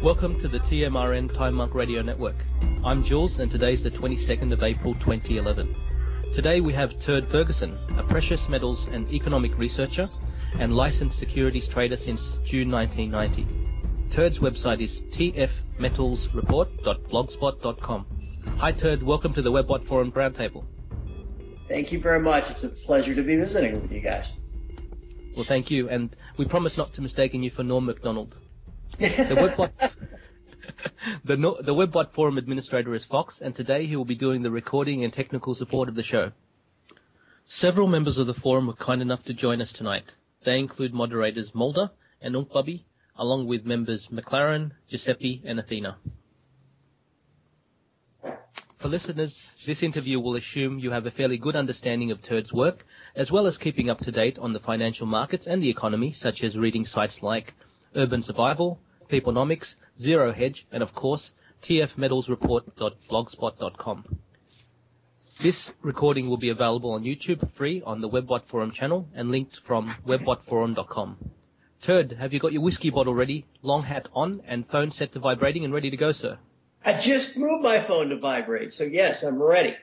Welcome to the TMRN Time Monk Radio Network. I'm Jules, and today's the 22nd of April 2011. Today we have Turd Ferguson, a precious metals and economic researcher and licensed securities trader since June 1990. Turd's website is tfmetalsreport.blogspot.com. Hi Turd, welcome to the WebBot Forum Roundtable. Thank you very much. It's a pleasure to be visiting with you guys. Well, thank you, and we promise not to mistaken you for Norm MacDonald. The WebBot Forum administrator is Fox, and today he will be doing the recording and technical support of the show. Several members of the forum were kind enough to join us tonight. They include moderators Mulder and Unkbubby, along with members McLaren, Giuseppe, and Athena. For listeners, this interview will assume you have a fairly good understanding of Turd's work, as well as keeping up to date on the financial markets and the economy, such as reading sites like Urban Survival, Peoplenomics, Zero Hedge, and of course, tfmetalsreport.blogspot.com. This recording will be available on YouTube free on the WebBot Forum channel and linked from webbotforum.com. Turd, have you got your whiskey bottle ready, long hat on, and phone set to vibrating and ready to go, sir? I just moved my phone to vibrate, so yes, I'm ready.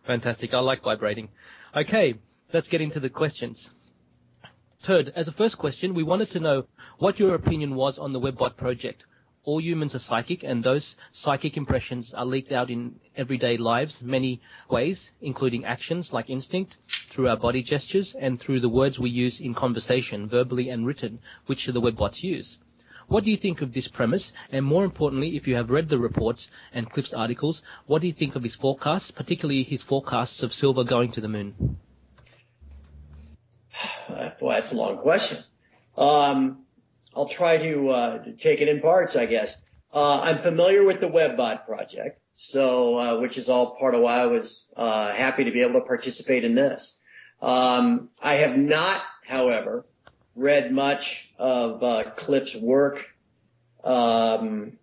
Fantastic. I like vibrating. Okay, let's get into the questions. Turd, as a first question, we wanted to know what your opinion was on the WebBot project. All humans are psychic, and those psychic impressions are leaked out in everyday lives many ways, including actions like instinct, through our body gestures, and through the words we use in conversation, verbally and written, which the WebBots use. What do you think of this premise? And more importantly, if you have read the reports and Cliff's articles, what do you think of his forecasts, particularly his forecasts of silver going to the moon? Boy, that's a long question. I'll try to take it in parts, I guess. I'm familiar with the WebBot project, so which is all part of why I was happy to be able to participate in this. I have not, however, read much of Cliff's work or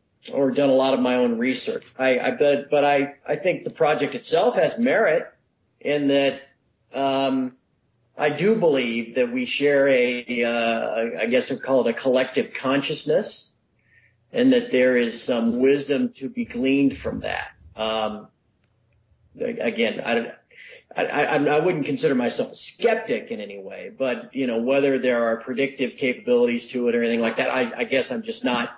done a lot of my own research. I think the project itself has merit in that I do believe that we share I guess I'd call it a collective consciousness, and that there is some wisdom to be gleaned from that. Again, I wouldn't consider myself a skeptic in any way, but, whether there are predictive capabilities to it or anything like that, I guess I'm just not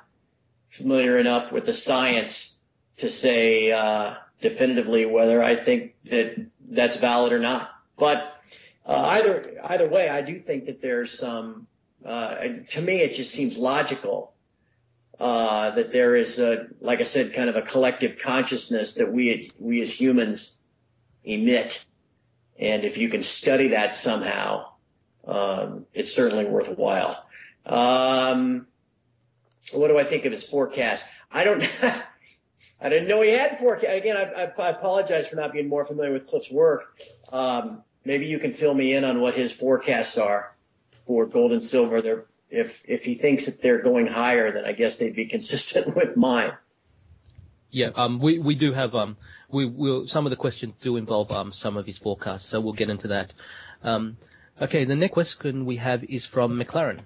familiar enough with the science to say definitively whether I think that that's valid or not. But either way, I do think that there's some, to me, it just seems logical that there is, like I said, kind of a collective consciousness that we as humans emit. And if you can study that somehow, it's certainly worthwhile. What do I think of his forecast? I didn't know he had forecast. Again, I apologize for not being more familiar with Cliff's work. Maybe you can fill me in on what his forecasts are for gold and silver. If he thinks that they're going higher, then I guess they'd be consistent with mine. Yeah, we do have we'll some of the questions do involve some of his forecasts, so we'll get into that. Okay, the next question we have is from McLaren.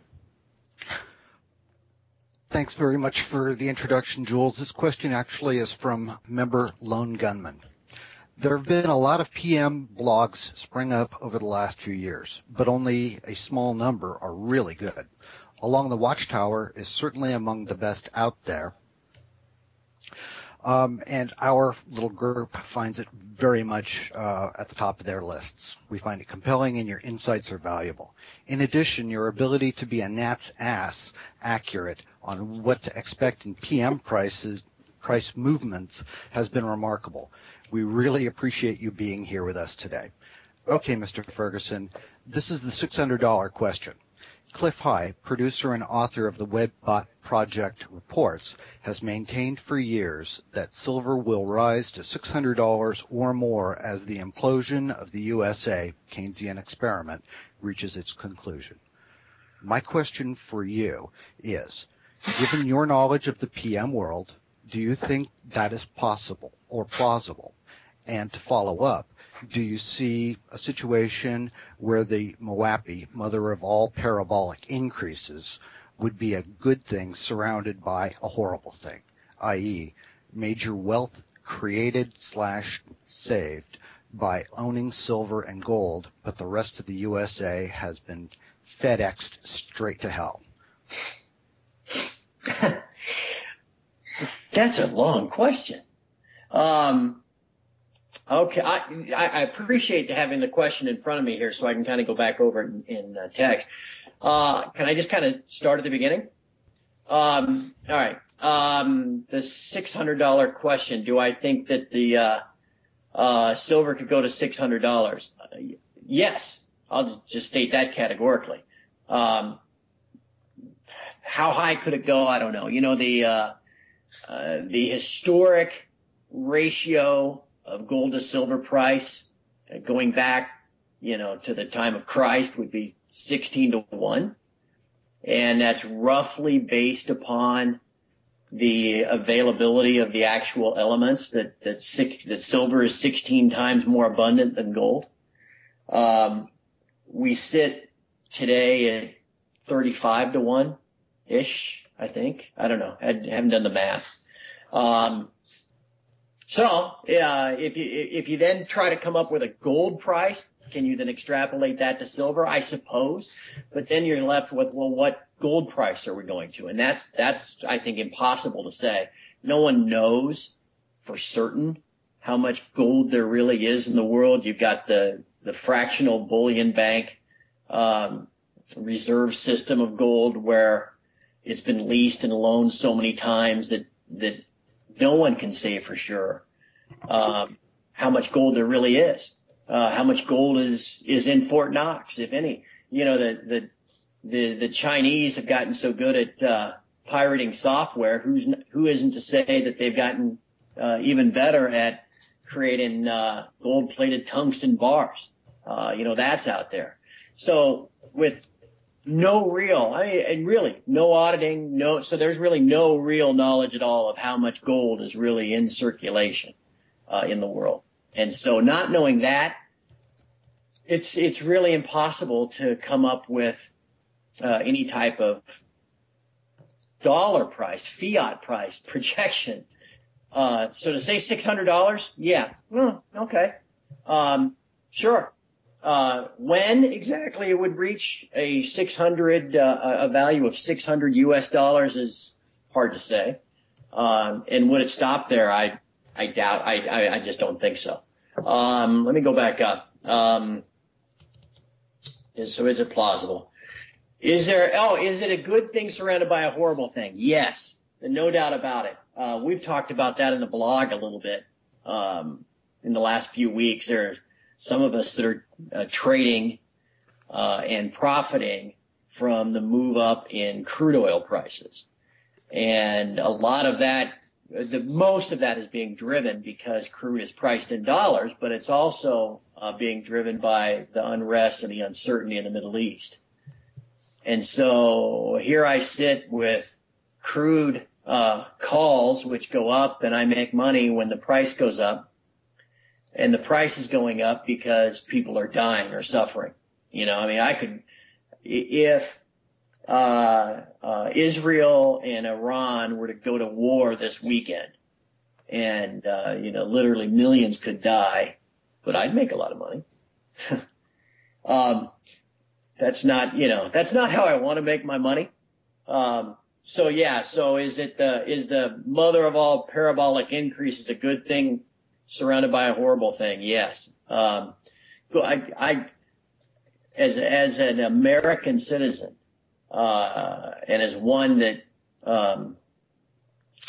Thanks very much for the introduction, Jules. This question actually is from member Lone Gunman. There have been a lot of PM blogs spring up over the last few years, but only a small number are really good. Along the Watchtower is certainly among the best out there. And our little group finds it very much at the top of their lists. We find it compelling, and your insights are valuable. In addition, your ability to be a gnat's ass accurate on what to expect in PM price movements has been remarkable. We really appreciate you being here with us today. Okay, Mr. Ferguson, this is the $600 question. Cliff High, producer and author of the WebBot Project reports, has maintained for years that silver will rise to $600 or more as the implosion of the USA Keynesian experiment reaches its conclusion. My question for you is, given your knowledge of the PM world, do you think that is possible or plausible? And to follow up, do you see a situation where the MOAPI, mother of all parabolic increases, would be a good thing surrounded by a horrible thing, i.e., major wealth created/saved by owning silver and gold, but the rest of the USA has been FedExed straight to hell? That's a long question. Okay, I appreciate having the question in front of me here so I can kind of go back over it in text. Can I just kind of start at the beginning? All right. The $600 question. Do I think that the silver could go to $600? Yes. I'll just state that categorically. How high could it go? I don't know. You know, the historic ratio of gold to silver price going back, you know, to the time of Christ would be 16-1. And that's roughly based upon the availability of the actual elements that silver is 16 times more abundant than gold. We sit today at 35-1 ish, I think. I don't know. I haven't done the math. If you then try to come up with a gold price, can you then extrapolate that to silver? I suppose. But then you're left with, well, what gold price are we going to? And that's, I think, impossible to say. No one knows for certain how much gold there really is in the world. You've got the fractional bullion bank, reserve system of gold where it's been leased and loaned so many times that no one can say for sure how much gold there really is, how much gold is in Fort Knox, if any. You know, the Chinese have gotten so good at pirating software. Who isn't to say that they've gotten even better at creating gold-plated tungsten bars? You know, that's out there. So with no real, and really no auditing, so there's really no real knowledge at all of how much gold is really in circulation in the world. And so not knowing that, it's really impossible to come up with any type of dollar price, fiat price projection. So to say $600, yeah, okay, sure. When exactly it would reach a value of $600 US is hard to say. And would it stop there? I doubt. I just don't think so. Let me go back up. So is it plausible? Is it a good thing surrounded by a horrible thing? Yes. No doubt about it. We've talked about that in the blog a little bit, in the last few weeks. There's some of us that are trading and profiting from the move up in crude oil prices. And a lot of that, most of that is being driven because crude is priced in dollars, but it's also being driven by the unrest and the uncertainty in the Middle East. And so here I sit with crude calls, which go up, and I make money when the price goes up. And the price is going up because people are dying or suffering. You know, I mean, if Israel and Iran were to go to war this weekend and, literally millions could die, but I'd make a lot of money. That's not how I want to make my money. So is the mother of all parabolic increases a good thing surrounded by a horrible thing? Yes. As an American citizen, and as one that,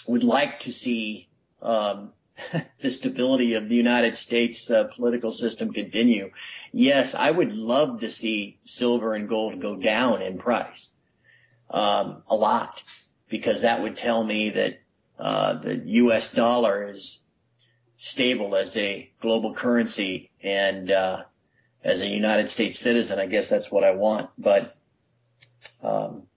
would like to see, the stability of the United States political system continue, yes, I would love to see silver and gold go down in price, a lot, because that would tell me that, the U.S. dollar is stable as a global currency, and as a United States citizen, I guess that's what I want. But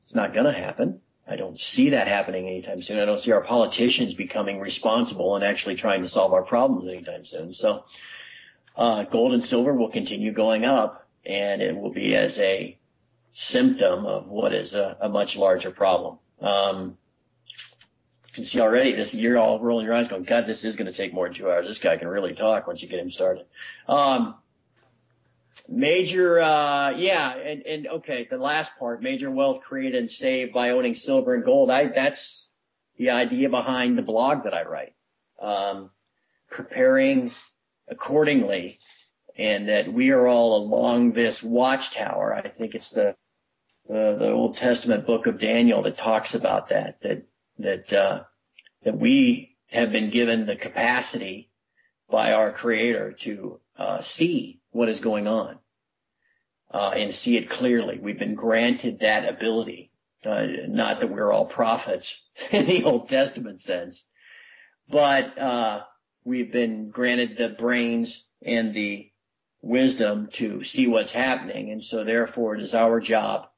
it's not going to happen. I don't see that happening anytime soon. I don't see our politicians becoming responsible and actually trying to solve our problems anytime soon. So gold and silver will continue going up, and it will be as a symptom of what is a much larger problem. You can see already this, you're all rolling your eyes going, God, this is going to take more than 2 hours. This guy can really talk once you get him started. Major, and okay, the last part, major wealth created and saved by owning silver and gold. That's the idea behind the blog that I write. Preparing accordingly, and that we are all along this watchtower. I think it's the Old Testament book of Daniel that talks about that we have been given the capacity by our Creator to see what is going on and see it clearly. We've been granted that ability. Not that we're all prophets in the Old Testament sense, but we've been granted the brains and the wisdom to see what's happening. And so therefore it is our job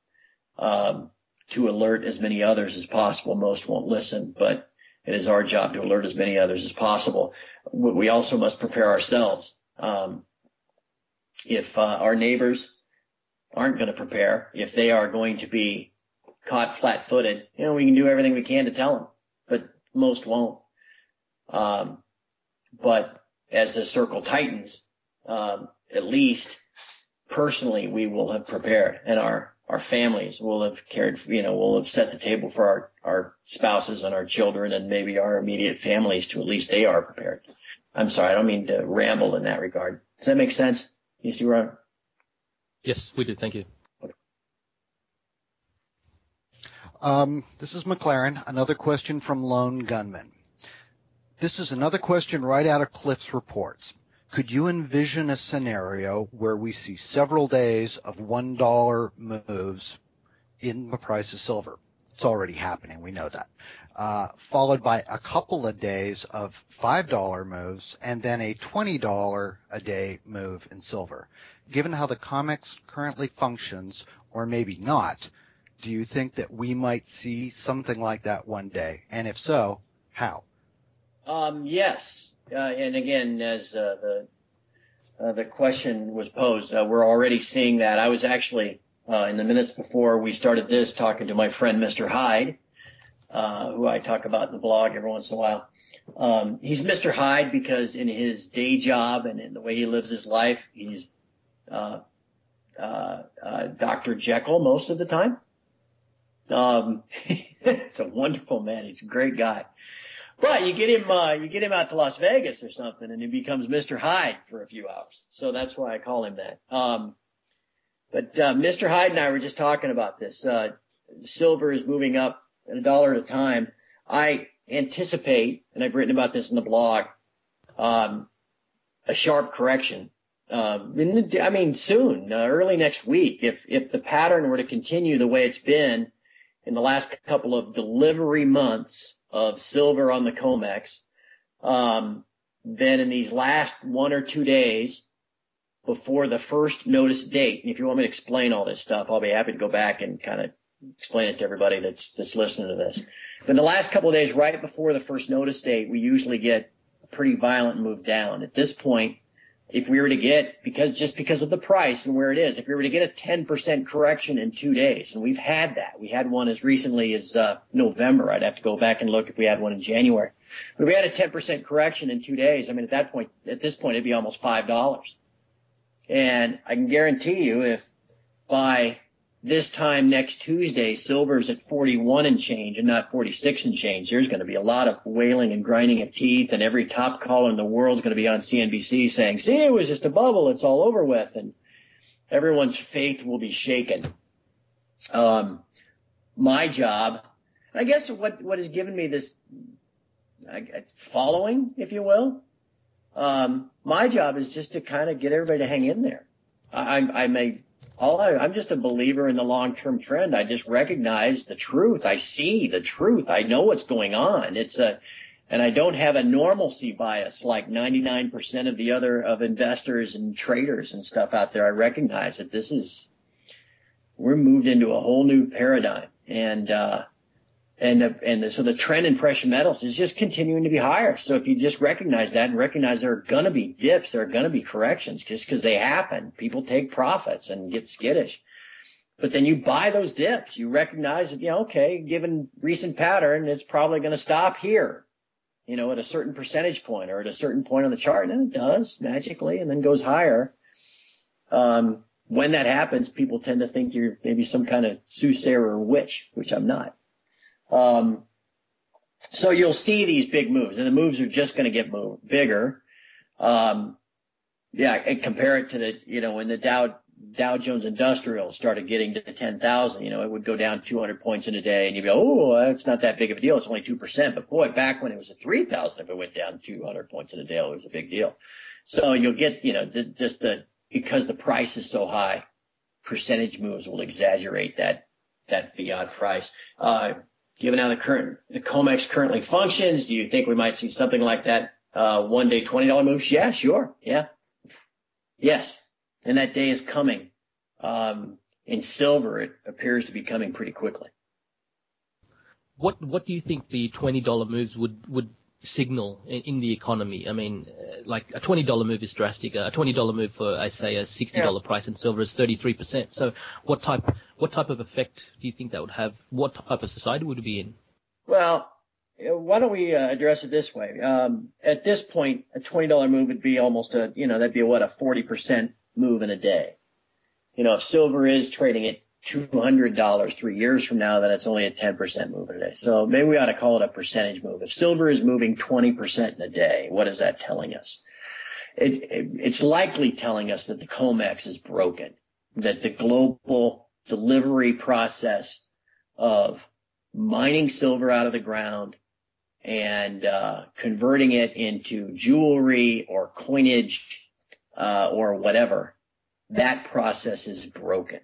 to alert as many others as possible. Most won't listen, but it is our job to alert as many others as possible. We also must prepare ourselves. If our neighbors aren't going to prepare, if they are going to be caught flat-footed, we can do everything we can to tell them, but most won't. But as the circle tightens, at least personally, we will have prepared, and our families will have we'll have set the table for our spouses and our children and maybe our immediate families to at least they are prepared. I'm sorry, I don't mean to ramble in that regard. Does that make sense? You see where I'm? Yes, we do. Thank you. This is McLaren. Another question from Lone Gunman. This is another question right out of Cliff's reports. Could you envision a scenario where we see several days of $1 moves in the price of silver? It's already happening. We know that. Followed by a couple of days of $5 moves and then a $20 a day move in silver. Given how the COMEX currently functions, or maybe not, do you think that we might see something like that one day? And if so, how? Yes. And again, as the question was posed, we're already seeing that. I was actually in the minutes before we started this talking to my friend Mr. Hyde, who I talk about in the blog every once in a while. He's Mr. Hyde because in his day job and in the way he lives his life, he's Dr. Jekyll most of the time. It's a wonderful man. He's a great guy. But you get him out to Las Vegas or something, and he becomes Mr. Hyde for a few hours. So that's why I call him that. But Mr. Hyde and I were just talking about this. Silver is moving up at $1 at a time. I anticipate, and I've written about this in the blog, a sharp correction. Soon, early next week. If the pattern were to continue the way it's been in the last couple of delivery months of silver on the COMEX, then in these last 1 or 2 days before the first notice date, and if you want me to explain all this stuff, I'll be happy to go back and kind of explain it to everybody that's listening to this. But in the last couple of days, right before the first notice date, we usually get a pretty violent move down. At this point, if we were to get, because of the price and where it is, if we were to get a 10% correction in 2 days, and we've had that. We had one as recently as November. I'd have to go back and look if we had one in January. But if we had a 10% correction in 2 days, at this point, it'd be almost $5. And I can guarantee you if by this time next Tuesday, silver's at 41 and change and not 46 and change, there's going to be a lot of wailing and grinding of teeth, and every top caller in the world is going to be on CNBC saying, see, it was just a bubble, it's all over with, and everyone's faith will be shaken. My job, I guess what has given me this following, if you will, my job is just to kind of get everybody to hang in there. I'm just a believer in the long-term trend. I just recognize the truth. I see the truth. I know what's going on. And I don't have a normalcy bias like 99% of the of investors and traders and stuff out there. I recognize that we're moved into a whole new paradigm. So the trend in precious metals is just continuing to be higher. So if you just recognize that and recognize there are going to be dips, there are going to be corrections just because they happen. People take profits and get skittish. But then you buy those dips. You recognize that, okay, given recent pattern, it's probably going to stop here, at a certain percentage point or at a certain point on the chart. And it does magically and then goes higher. When that happens, people tend to think you're maybe some kind of soothsayer or witch, which I'm not. So you'll see these big moves, and the moves are just going to get bigger. And compare it to when the Dow Jones Industrial started getting to 10,000, it would go down 200 points in a day, and you'd be, that's not that big of a deal. It's only 2%. But boy, back when it was at 3,000, if it went down 200 points in a day, it was a big deal. So you'll get, because the price is so high, percentage moves will exaggerate that fiat price. Given how the COMEX currently functions, do you think we might see something like that, one day $20 moves? Yeah, sure. Yeah. Yes. And that day is coming. In silver, it appears to be coming pretty quickly. What do you think the $20 moves would signal in the economy? I mean, like a $20 move is drastic. A $20 move for, I say, a $60 price in silver is 33%. So what type of effect do you think that would have? What type of society would it be in? Well, why don't we address it this way? At this point, a $20 move would be almost that'd be a 40% move in a day. If silver is trading at $200 3 years from now, then it's only a 10% move in a day. So maybe we ought to call it a percentage move. If silver is moving 20% in a day, what is that telling us? It's likely telling us that the COMEX is broken, that the global delivery process of mining silver out of the ground and converting it into jewelry or coinage or whatever, that process is broken.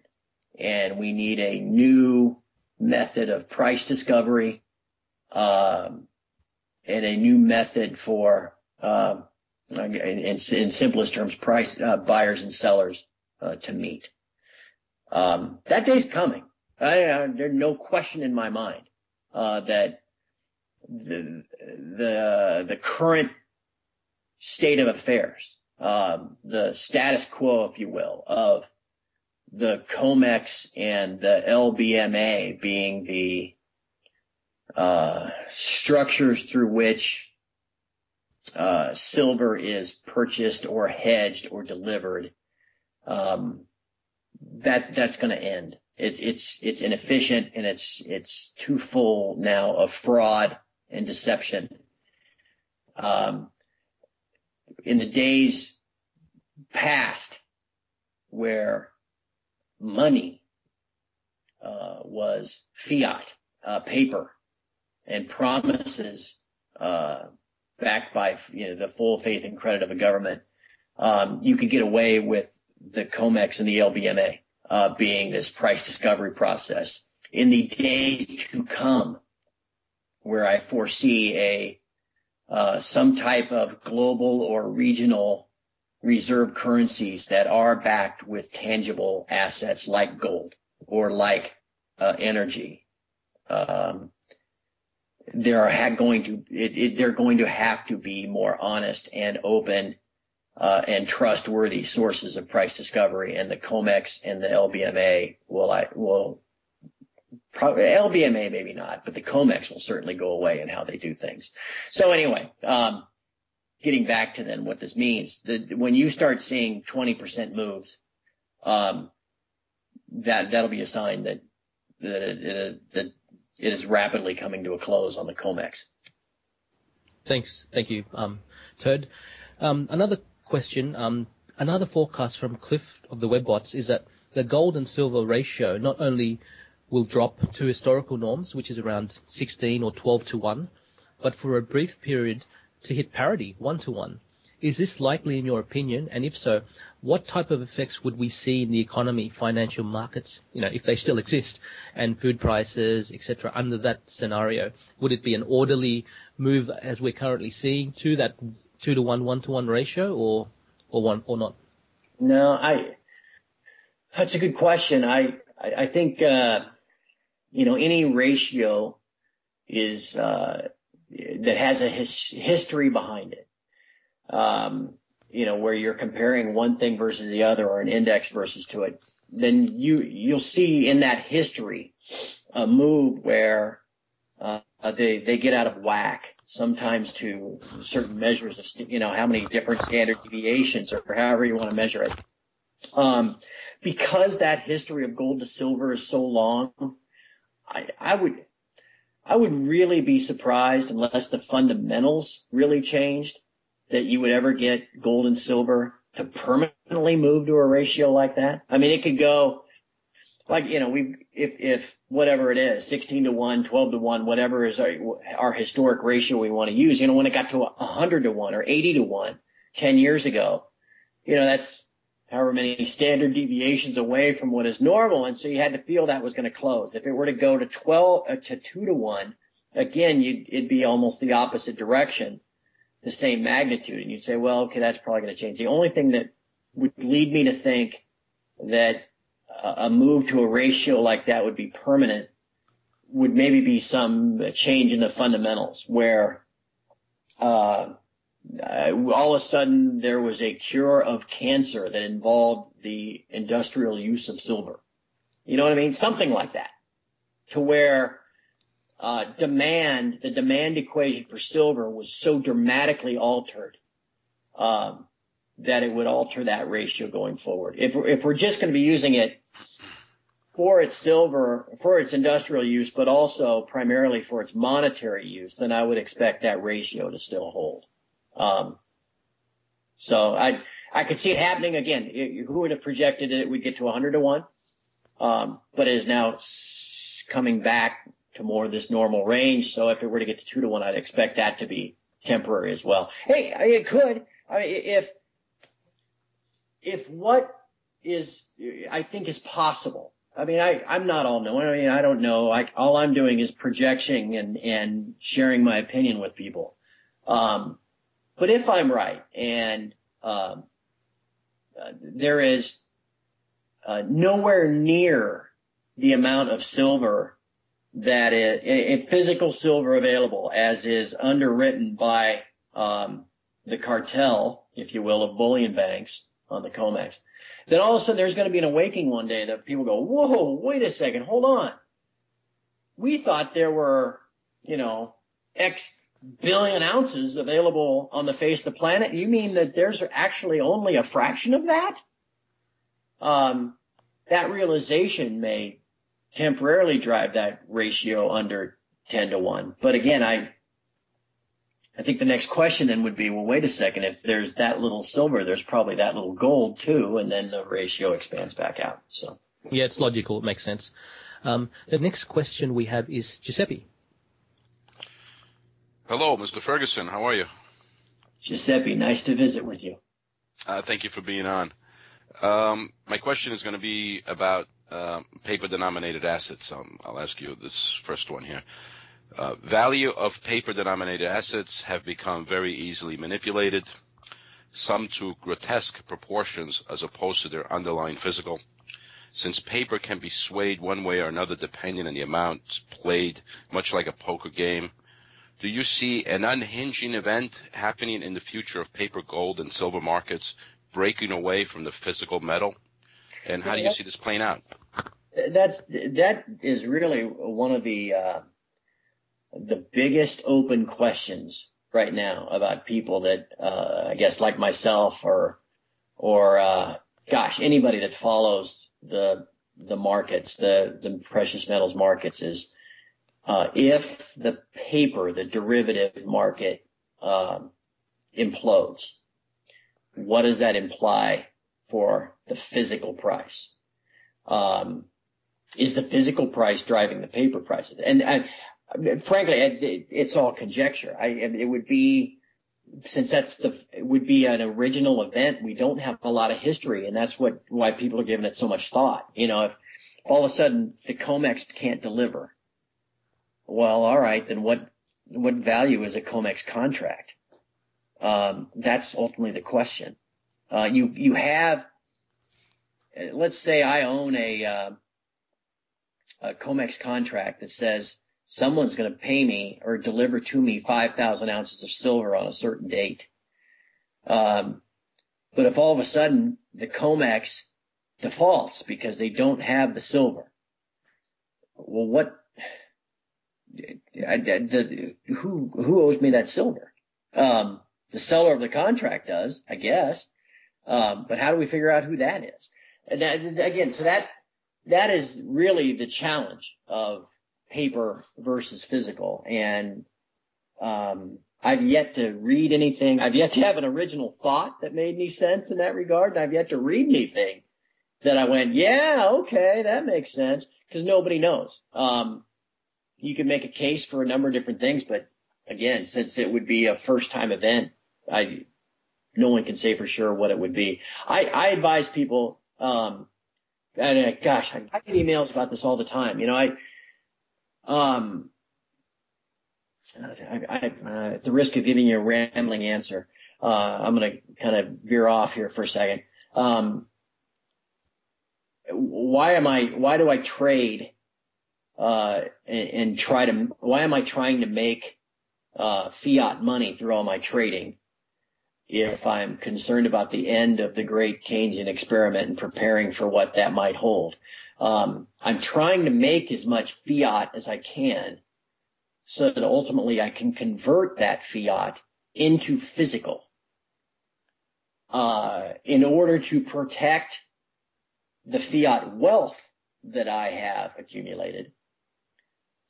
And we need a new method of price discovery, and a new method for, in simplest terms, buyers and sellers, to meet. That day's coming. There's no question in my mind, that the current state of affairs, the status quo, if you will, of the COMEX and the LBMA being the structures through which silver is purchased or hedged or delivered, that's going to end. It's inefficient, and it's too full now of fraud and deception. In the days past, where money was fiat, paper, and promises backed by the full faith and credit of a government, you could get away with the COMEX and the LBMA being this price discovery process. In the days to come, where I foresee some type of global or regional reserve currencies that are backed with tangible assets like gold or like energy, they're going to have to be more honest and open and trustworthy sources of price discovery, and the COMEX and the LBMA will probably, LBMA maybe not, but the COMEX will certainly go away in how they do things. So anyway, getting back to then what this means, when you start seeing 20% moves, that'll be a sign that it is rapidly coming to a close on the COMEX. Thank you, Turd. Another question, another forecast from Cliff of the Webbots is that the gold and silver ratio not only will drop to historical norms, which is around 16 or 12 to 1, but for a brief period to hit parity, 1 to 1. Is this likely in your opinion? And if so, what type of effects would we see in the economy, financial markets, if they still exist, and food prices, etc. under that scenario? Would it be an orderly move as we're currently seeing to that 2 to 1, 1 to 1 ratio, or not? No, that's a good question. I think, any ratio is, that has a history behind it. Where you're comparing one thing versus the other, or an index versus to it. you'll see in that history a move where they get out of whack, sometimes to certain measures of, how many different standard deviations or however you want to measure it. Because that history of gold to silver is so long, I would really be surprised, unless the fundamentals really changed, that you would ever get gold and silver to permanently move to a ratio like that. I mean, it could go like, if whatever it is, 16 to 1, 12 to 1, whatever is our historic ratio we want to use, when it got to 100 to 1 or 80 to 1 10 years ago, that's however many standard deviations away from what is normal. And so you had to feel that was going to close. If it were to go to 2 to 1, again, it'd be almost the opposite direction, the same magnitude. And you'd say, well, okay, that's probably going to change. The only thing that would lead me to think that a move to a ratio like that would be permanent would maybe be some change in the fundamentals, where all of a sudden there was a cure of cancer that involved the industrial use of silver. You know what I mean? Something like that, to where the demand equation for silver was so dramatically altered that it would alter that ratio going forward. If we're just going to be using it for its silver, for its industrial use, but also primarily for its monetary use, then I would expect that ratio to still hold. So I could see it happening again. Who would have projected it would get to 100 to 1? But it is now coming back to more of this normal range. So if it were to get to 2 to 1, I'd expect that to be temporary as well. Hey, it could. I mean, if what is, I think, is possible. I mean, I'm not all knowing. I mean, I don't know. All I'm doing is projecting and sharing my opinion with people. But if I'm right, and there is nowhere near the amount of silver that is physical silver available as is underwritten by the cartel, if you will, of bullion banks on the COMEX, then all of a sudden there's going to be an awakening one day that people go, whoa, wait a second, hold on. We thought there were, X billion ounces available on the face of the planet. You mean that there's actually only a fraction of that? That realization may temporarily drive that ratio under 10 to 1. But again, I think the next question then would be, well, wait a second, if there's that little silver, there's probably that little gold too, and then the ratio expands back out. So yeah, it's logical. It makes sense. The next question we have is Giuseppe. Hello, Mr. Ferguson. How are you? Giuseppe, nice to visit with you. Thank you for being on. My question is going to be about paper-denominated assets. I'll ask you this first one here. Value of paper-denominated assets have become very easily manipulated, some to grotesque proportions as opposed to their underlying physical. Since paper can be swayed one way or another depending on the amount played, much like a poker game, do you see an unhinging event happening in the future of paper, gold, and silver markets, breaking away from the physical metal? And how do you see this playing out? That is really one of the biggest open questions right now about people that I guess like myself or anybody that follows the markets, the precious metals markets, is if the paper, the derivative market implodes, what does that imply for the physical price? Is the physical price driving the paper prices? And frankly, it's all conjecture. It would be, since it would be an original event, we don't have a lot of history, and that's why people are giving it so much thought. If all of a sudden the COMEX can't deliver, well, all right, then what value is a COMEX contract? That's ultimately the question. You have, let's say I own a COMEX contract that says someone's going to pay me or deliver to me 5,000 ounces of silver on a certain date. But if all of a sudden the COMEX defaults because they don't have the silver. Well, who owes me that silver? The seller of the contract does, I guess. But how do we figure out who that is? And again, so that is really the challenge of paper versus physical. And I've yet to read anything. I've yet to have an original thought that made any sense in that regard. And I've yet to read anything that I went, yeah, okay, that makes sense, because nobody knows. You can make a case for a number of different things, but again, since it would be a first-time event, no one can say for sure what it would be. I advise people, and gosh, I get emails about this all the time. You know, at the risk of giving you a rambling answer, I'm going to kind of veer off here for a second. Why do I trade, why am I trying to make, fiat money through all my trading if I'm concerned about the end of the great Keynesian experiment and preparing for what that might hold? I'm trying to make as much fiat as I can so that ultimately I can convert that fiat into physical, in order to protect the fiat wealth that I have accumulated,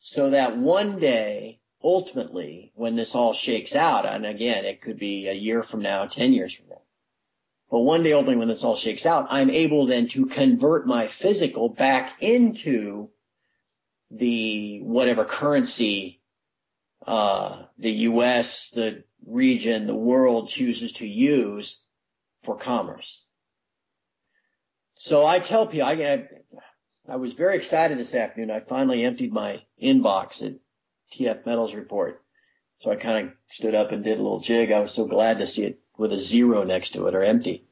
so that one day, ultimately, when this all shakes out, and again, it could be a year from now, 10 years from now, but one day, ultimately, when this all shakes out, I'm able then to convert my physical back into the whatever currency the U.S., the region, the world chooses to use for commerce. So I tell people, I was very excited this afternoon. I finally emptied my inbox at TF Metals report. So I kind of stood up and did a little jig. I was so glad to see it with a 0 next to it, or empty.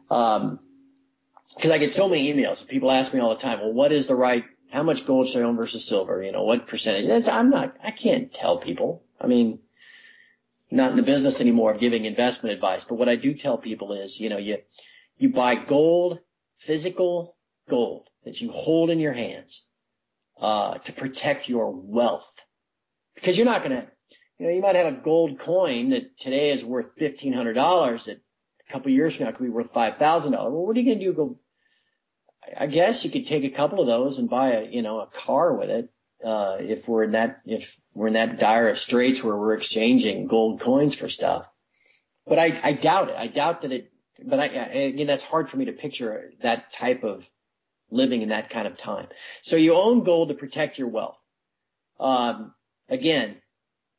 Because I get so many emails. People ask me all the time, well, what is the right, how much gold should I own versus silver? You know, what percentage? I can't tell people. I mean, not in the business anymore of giving investment advice. But what I do tell people is, you know, you buy gold, physical gold that you hold in your hands, to protect your wealth. Because you're not going to, you know, you might have a gold coin that today is worth $1,500 that a couple of years from now could be worth $5,000. Well, what are you going to do? I guess you could take a couple of those and buy a car with it. If we're in that dire of straits where we're exchanging gold coins for stuff. But I doubt it. I doubt that it, but again, that's hard for me to picture that type of living in that kind of time. So you own gold to protect your wealth. Again,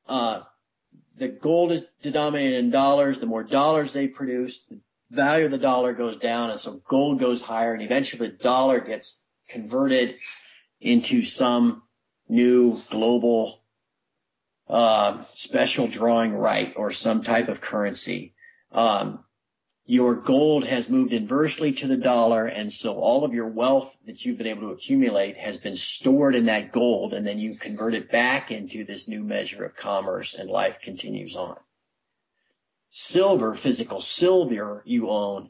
the gold is denominated in dollars. The more dollars they produce, the value of the dollar goes down, and so gold goes higher, and eventually the dollar gets converted into some new global special drawing right or some type of currency. Your gold has moved inversely to the dollar, and so all of your wealth that you've been able to accumulate has been stored in that gold, and then you convert it back into this new measure of commerce, and life continues on. Silver, physical silver you own,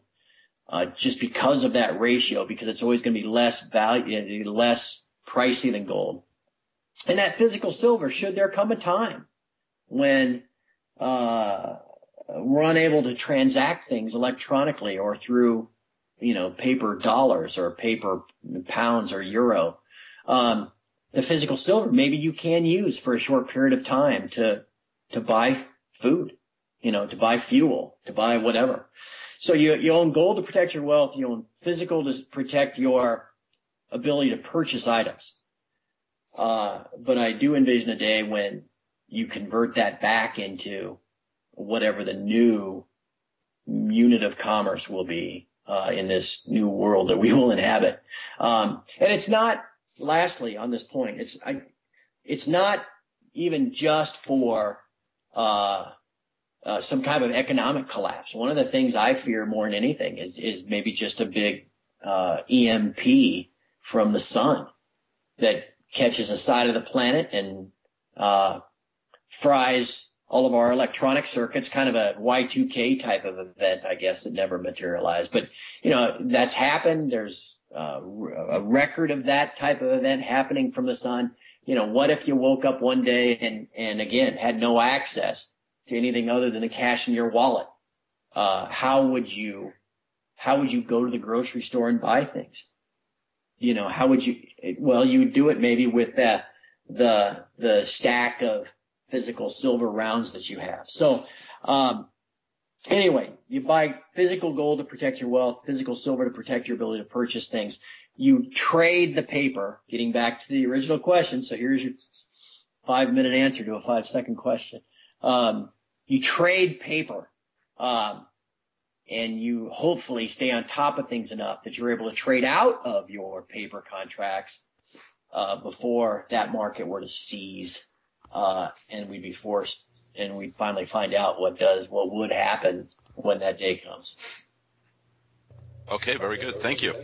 just because of that ratio, because it's always going to be less value, less pricey than gold. And that physical silver, should there come a time when we're unable to transact things electronically or through, paper dollars or paper pounds or euro, the physical silver maybe you can use for a short period of time to buy food, to buy fuel, to buy whatever. So you own gold to protect your wealth. You own physical to protect your ability to purchase items. But I do envision a day when you convert that back into whatever the new unit of commerce will be, in this new world that we will inhabit. And it's not, lastly on this point, it's not even just for, some kind of economic collapse. One of the things I fear more than anything is maybe just a big, EMP from the sun that catches a side of the planet and, fries all of our electronic circuits, kind of a Y2K type of event, I guess, that never materialized. But, that's happened. There's a record of that type of event happening from the sun? What if you woke up one day and again had no access to anything other than the cash in your wallet? How would you go to the grocery store and buy things? How would you? Well, you would do it maybe with the stack of physical silver rounds that you have. So, anyway, you buy physical gold to protect your wealth, physical silver to protect your ability to purchase things. You trade the paper, getting back to the original question. So here's your 5-minute answer to a 5-second question. You trade paper, and you hopefully stay on top of things enough that you're able to trade out of your paper contracts, before that market were to seize, and we'd be forced, and we'd finally find out what would happen when that day comes. Okay, very good. Thank you.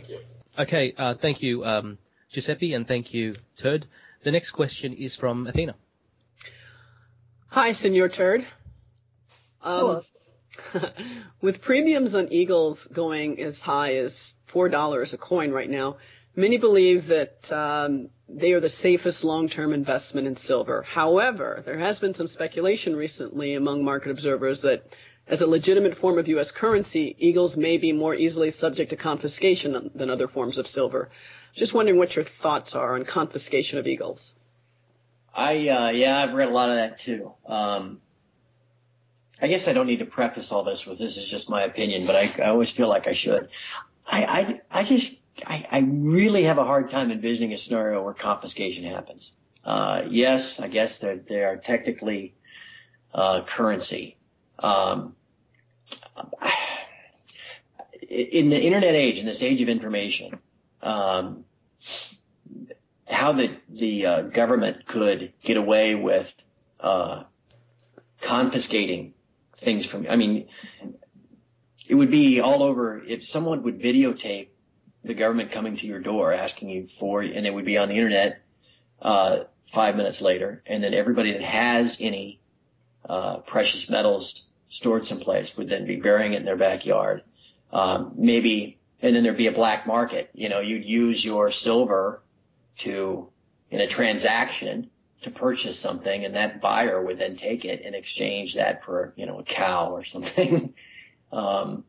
Okay, thank you, Giuseppe, and thank you, Turd. The next question is from Athena. Hi, Senor Turd. Hello. With premiums on Eagles going as high as $4 a coin right now, many believe that they are the safest long-term investment in silver. However, there has been some speculation recently among market observers that as a legitimate form of U.S. currency, Eagles may be more easily subject to confiscation than other forms of silver. Just wondering what your thoughts are on confiscation of Eagles. I've read a lot of that too. I guess I don't need to preface all this with this is just my opinion, but I always feel like I should. I really have a hard time envisioning a scenario where confiscation happens. Yes, I guess they are technically currency. In the internet age, in this age of information, how the government could get away with confiscating things from, it would be all over if someone would videotape the government coming to your door asking you and it would be on the internet 5 minutes later, and then everybody that has any precious metals stored someplace would then be burying it in their backyard. Maybe, and then there'd be a black market. You'd use your silver in a transaction to purchase something, and that buyer would then take it and exchange that for, a cow or something. And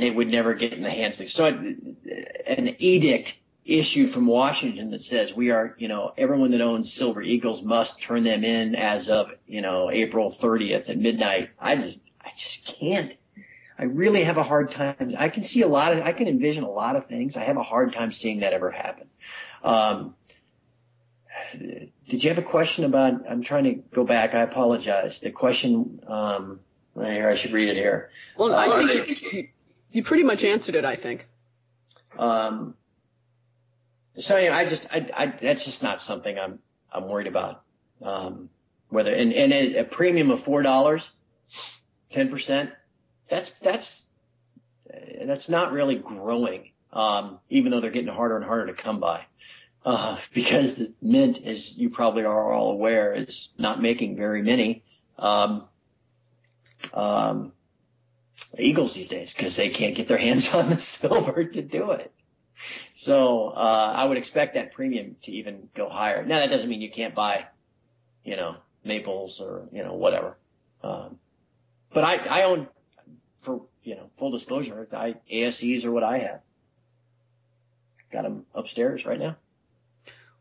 it would never get in the hands of. So an edict issued from Washington that says we are, everyone that owns silver Eagles must turn them in as of, April 30th at midnight. I just can't. I really have a hard time. I can envision a lot of things. I have a hard time seeing that ever happen. Did you have a question about, I'm trying to go back. I apologize. The question, here, I should read it here. Well, I think you pretty much answered it, I think. So anyway, that's just not something I'm worried about. Whether, and a premium of $4, 10%, that's not really growing. Even though they're getting harder and harder to come by. Because the mint, as you probably are all aware, is not making very many Eagles these days because they can't get their hands on the silver to do it. So I would expect that premium to even go higher. Now that doesn't mean you can't buy, Maples or whatever. But I own, for full disclosure, ASEs are what I have. Got them upstairs right now.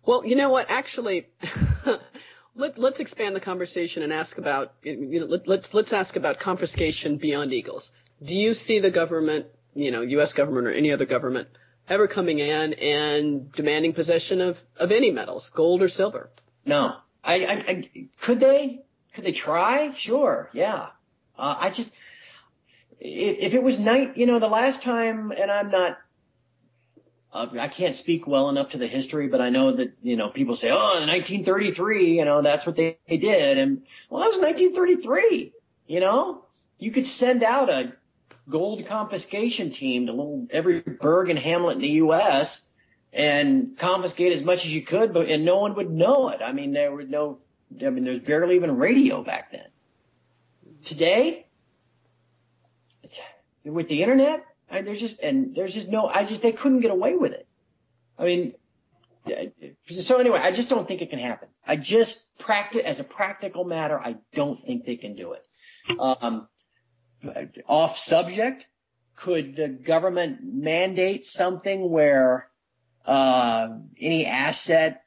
Well, you know what? Actually, let's expand the conversation and ask about. Let's ask about confiscation beyond Eagles. Do you see the government, U.S. government or any other government, ever coming in and demanding possession of any metals, gold or silver? No. Could they? Could they try? Sure. Yeah. If it was the last time, and I'm not. I can't speak well enough to the history, but I know that, people say, oh, in 1933, that's what they did. And, well, that was 1933, You could send out a gold confiscation team to every burg and hamlet in the U.S. and confiscate as much as you could, and no one would know it. There's barely even radio back then. Today, with the internet, They couldn't get away with it. I mean, so anyway, I just don't think it can happen. As a practical matter, I don't think they can do it. Off subject, could the government mandate something where any asset,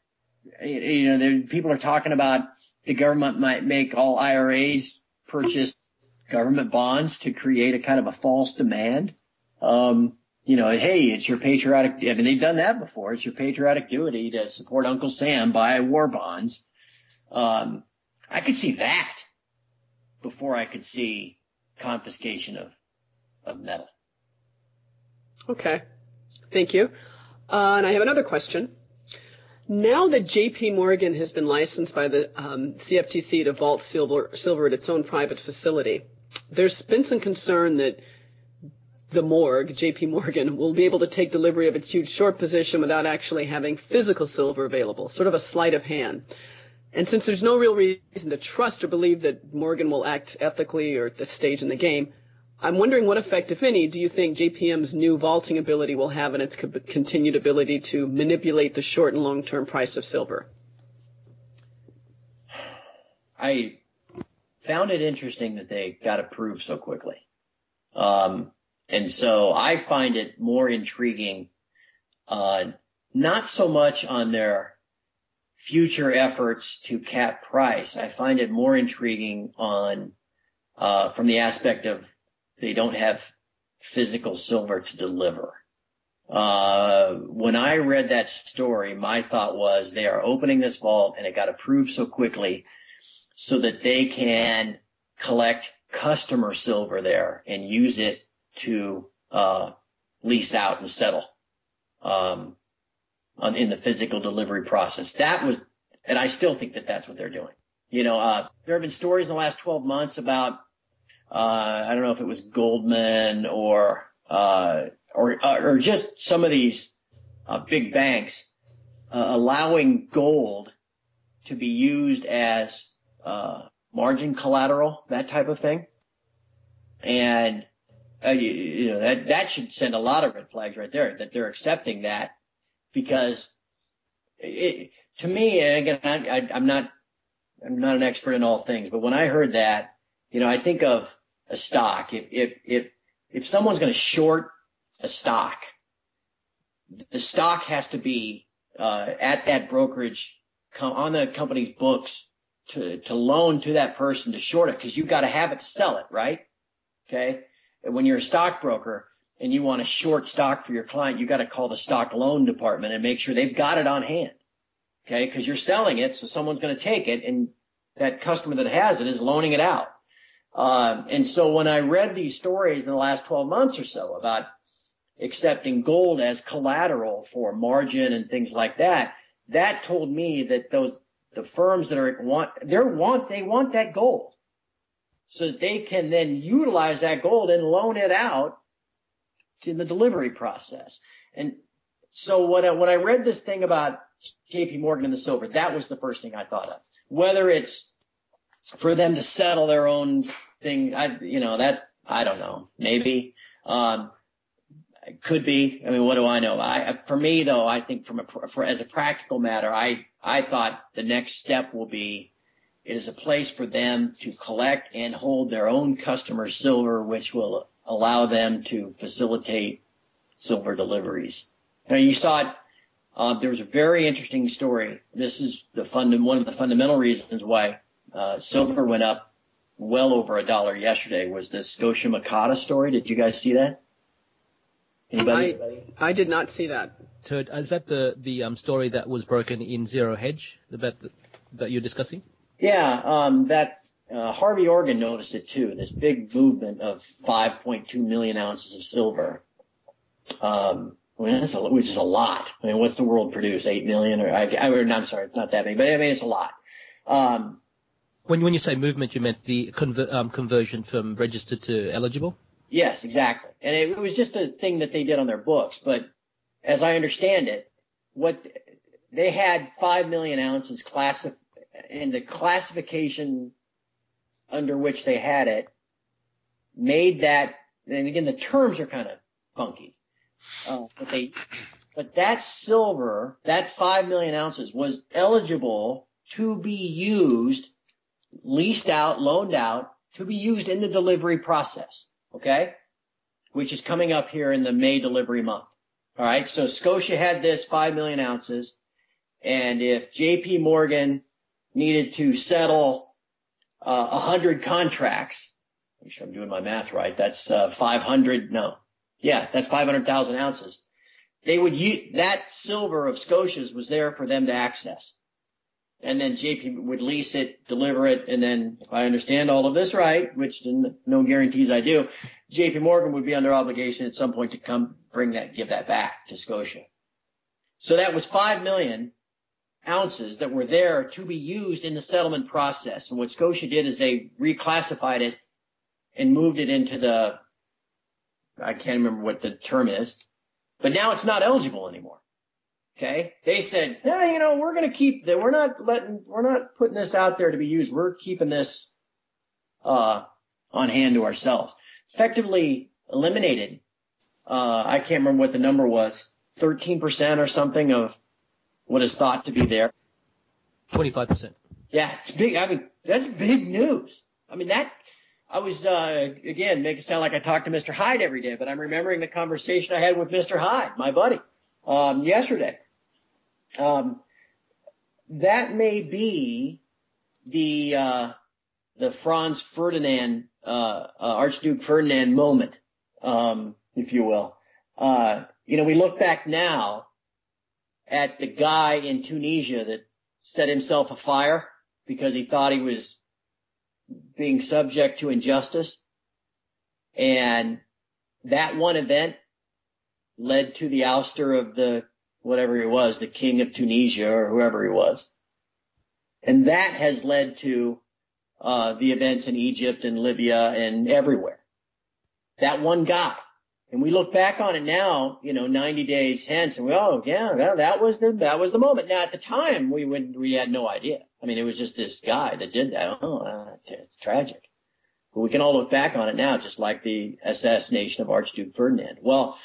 people are talking about the government might make all IRAs purchase government bonds to create a kind of a false demand. Hey, it's your patriotic, I mean, they've done that before. It's your patriotic duty to support Uncle Sam, buy war bonds. I could see that before I could see confiscation of metal. Okay. Thank you. And I have another question. Now that JP Morgan has been licensed by the CFTC to vault silver at its own private facility, there's been some concern that the morgue, JP Morgan, will be able to take delivery of its huge short position without actually having physical silver available, sort of a sleight of hand. And since there's no real reason to trust or believe that Morgan will act ethically or at this stage in the game, I'm wondering what effect, if any, do you think JPM's new vaulting ability will have on its continued ability to manipulate the short and long-term price of silver? I found it interesting that they got approved so quickly. And so I find it more intriguing, not so much on their future efforts to cap price. I find it more intriguing from the aspect of they don't have physical silver to deliver. When I read that story, my thought was they are opening this vault and it got approved so quickly so that they can collect customer silver there and use it to lease out and settle in the physical delivery process. And I still think that that's what they're doing. There have been stories in the last 12 months about I don't know if it was Goldman or just some of these big banks allowing gold to be used as margin collateral, that type of thing. And that should send a lot of red flags right there, that they're accepting that, because to me, and again, I'm not an expert in all things, but when I heard that, I think of a stock. If someone's going to short a stock, the stock has to be at that brokerage on the company's books to loan to that person to short it, because you've got to have it to sell it, right? Okay. And when you're a stockbroker and you want to short stock for your client, you got to call the stock loan department and make sure they've got it on hand. Okay. Because you're selling it, so someone's going to take it, and that customer that has it is loaning it out. And so when I read these stories in the last 12 months or so about accepting gold as collateral for margin and things like that, that told me that the firms that want that gold so that they can then utilize that gold and loan it out in the delivery process. And so when I read this thing about JP Morgan and the silver, that was the first thing I thought of. Whether it's for them to settle their own thing, I don't know. Maybe. It could be. I mean, what do I know? For me though, I think as a practical matter, I thought the next step will be, it is a place for them to collect and hold their own customer silver, which will allow them to facilitate silver deliveries. You saw it. There was a very interesting story. This is one of the fundamental reasons why silver went up well over $1 yesterday, was the Scotia Makata story. Did you guys see that? Anybody? I did not see that. Turd, is that the story that was broken in Zero Hedge that you're discussing? Yeah, that Harvey Organ noticed it too. This big movement of 5.2 million ounces of silver, which is a lot. I mean, what's the world produce? 8 million? I'm sorry, it's not that many, but I mean, it's a lot. When you say movement, you meant the conversion from registered to eligible? Yes, exactly. And it was just a thing that they did on their books. But as I understand it, they had 5 million ounces in the classification under which they had it, made that, and again, the terms are kind of funky. But that silver, that 5 million ounces, was eligible to be used, leased out, loaned out, to be used in the delivery process, okay? Which is coming up here in the May delivery month. All right, so Scotia had this 5 million ounces, and if JP Morgan needed to settle 100 contracts, make sure I'm doing my math right, that's 500,000 ounces. They would use that silver of Scotia's was there for them to access. And then JP would lease it, deliver it, and then if I understand all of this right, which no guarantees I do, JP Morgan would be under obligation at some point to come give that back to Scotia. So that was 5 million ounces that were there to be used in the settlement process. And what Scotia did is they reclassified it and moved it into I can't remember what the term is, but now it's not eligible anymore. Okay. They said, we're going to keep that. We're not putting this out there to be used. We're keeping this, on hand to ourselves. Effectively eliminated, I can't remember what the number was, 13% or something of what is thought to be there. 25%. Yeah, it's big. I mean, that's big news. I mean, I was, again, make it sound like I talk to Mr. Hyde every day, but I'm remembering the conversation I had with Mr. Hyde, my buddy, yesterday. That may be the Franz Ferdinand, Archduke Ferdinand moment, if you will. We look back now at the guy in Tunisia that set himself afire because he thought he was being subject to injustice. And that one event led to the ouster of whatever he was, the king of Tunisia or whoever he was. And that has led to the events in Egypt and Libya and everywhere. That one guy. And we look back on it now, 90 days hence, and that was the moment. Now at the time we had no idea. I mean, it was just this guy that did that. It's tragic. But we can all look back on it now, just like the assassination of Archduke Ferdinand. Well,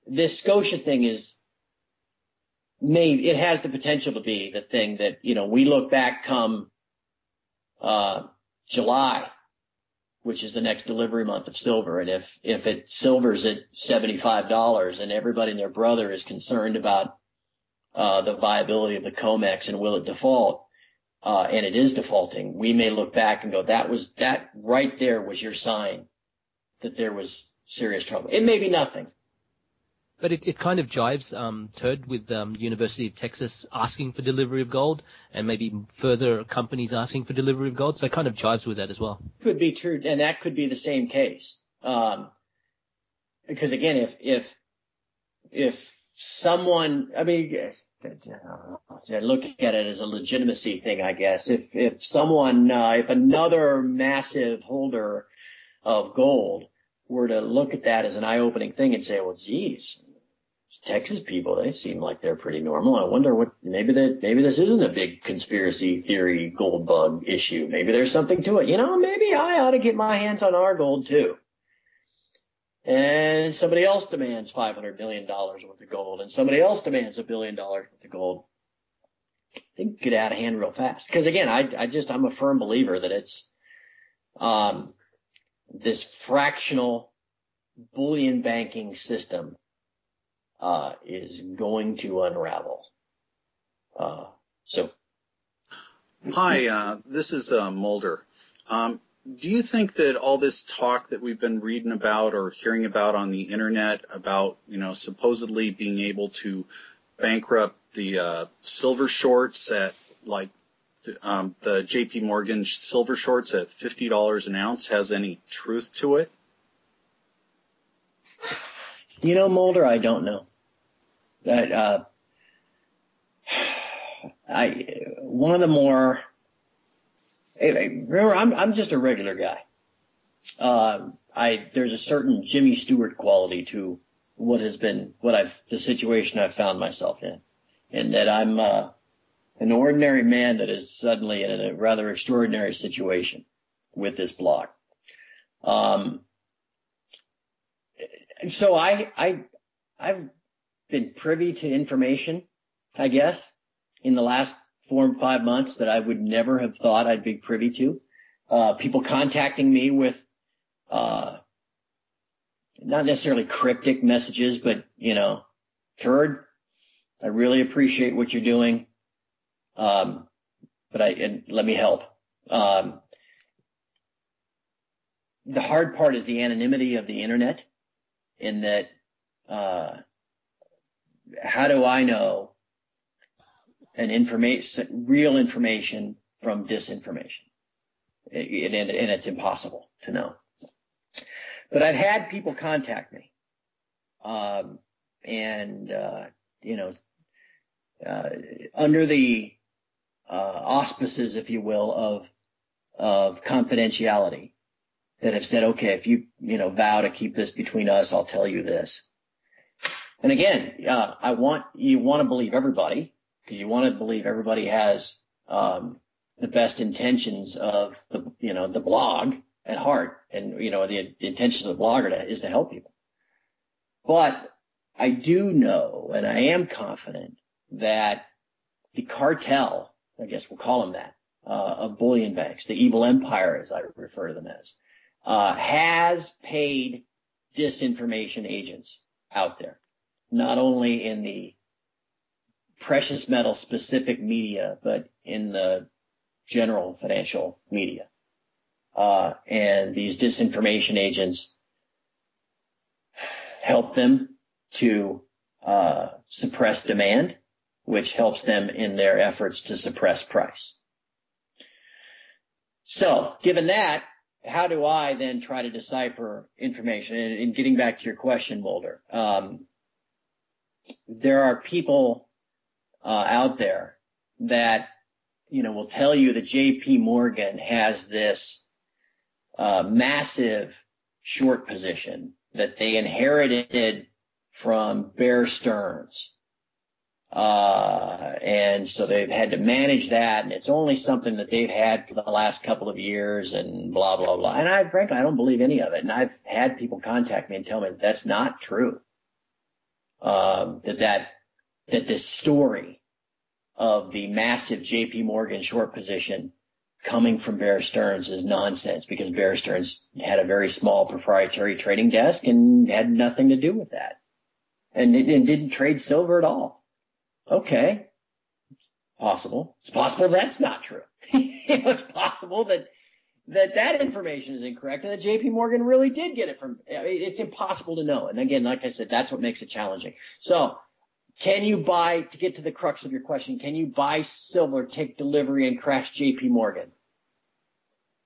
this Scotia thing it has the potential to be the thing that, we look back come, July, which is the next delivery month of silver. And if silver's at $75 and everybody and their brother is concerned about, the viability of the COMEX and will it default, and it is defaulting, we may look back and go, that right there was your sign that there was serious trouble. It may be nothing. But it kind of jives, Turd, with University of Texas asking for delivery of gold and maybe further companies asking for delivery of gold. So it kind of jives with that as well. Could be true, and that could be the same case. Because again, if someone, I mean, I look at it as a legitimacy thing, I guess. If another massive holder of gold were to look at that as an eye-opening thing and say, well, geez, Texas people, they seem like they're pretty normal. I wonder maybe this isn't a big conspiracy theory gold bug issue. Maybe there's something to it. Maybe I ought to get my hands on our gold too. And somebody else demands $500 million worth of gold, and somebody else demands $1 billion worth of gold. They get out of hand real fast. Because again, I'm a firm believer that it's, this fractional bullion banking system is going to unravel. Hi, this is Mulder. Do you think that all this talk that we've been reading about or hearing about on the internet about, supposedly being able to bankrupt the silver shorts at like the JP Morgan silver shorts at $50 an ounce has any truth to it? Mulder, I don't know. One of the more, remember, I'm just a regular guy. There's a certain Jimmy Stewart quality to the situation I've found myself in, and that I'm an ordinary man that is suddenly in a rather extraordinary situation with this blog. So I've been privy to information, I guess, in the last 4 or 5 months that I would never have thought I'd be privy to. People contacting me with, not necessarily cryptic messages, but, Turd, I really appreciate what you're doing. But let me help. The hard part is the anonymity of the internet, in that, how do I know real information from disinformation? And it's impossible to know. But I've had people contact me, under the auspices, if you will, of confidentiality, that have said, okay, if you vow to keep this between us, I'll tell you this. And again, you want to believe everybody, because you want to believe everybody has the best intentions of the blog at heart, and the intention of the blogger is to help people. But I do know, and I am confident, that the cartel, I guess we'll call them that, of bullion banks, the evil empire, as I refer to them as, has paid disinformation agents out there, not only in the precious metal specific media, but in the general financial media. And these disinformation agents help them to suppress demand, which helps them in their efforts to suppress price. So, given that, how do I then try to decipher information? And getting back to your question, Mulder, there are people out there that will tell you that J.P. Morgan has this massive short position that they inherited from Bear Stearns. And so they've had to manage that, and it's only something that they've had for the last couple of years, and blah, blah, blah. And frankly, I don't believe any of it. And I've had people contact me and tell me that's not true. That this story of the massive JP Morgan short position coming from Bear Stearns is nonsense, because Bear Stearns had a very small proprietary trading desk and had nothing to do with that. And it didn't trade silver at all. Okay. It's possible. It's possible that's not true. It's possible that information is incorrect and that JP Morgan really did get it from, it's impossible to know. And again, like I said, that's what makes it challenging. So, can you buy, to get to the crux of your question, can you buy silver, take delivery, and crash JP Morgan?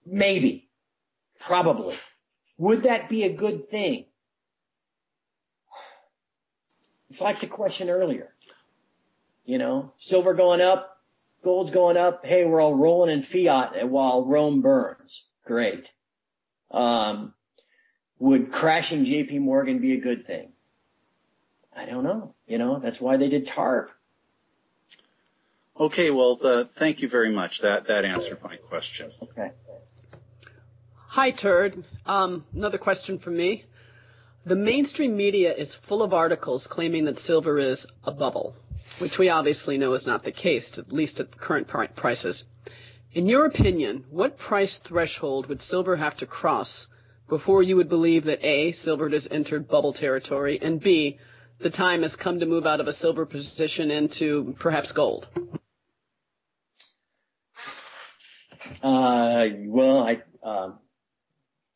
Maybe. Probably. Would that be a good thing? It's like the question earlier. Silver going up, gold's going up. Hey, we're all rolling in fiat while Rome burns. Great. Would crashing JP Morgan be a good thing? I don't know. That's why they did TARP. Okay, well, thank you very much. That answered my question. Okay. Hi, Turd. Another question from me. The mainstream media is full of articles claiming that silver is a bubble, which we obviously know is not the case, at least at the current prices. In your opinion, what price threshold would silver have to cross before you would believe that A, silver has entered bubble territory, and B, the time has come to move out of a silver position into perhaps gold?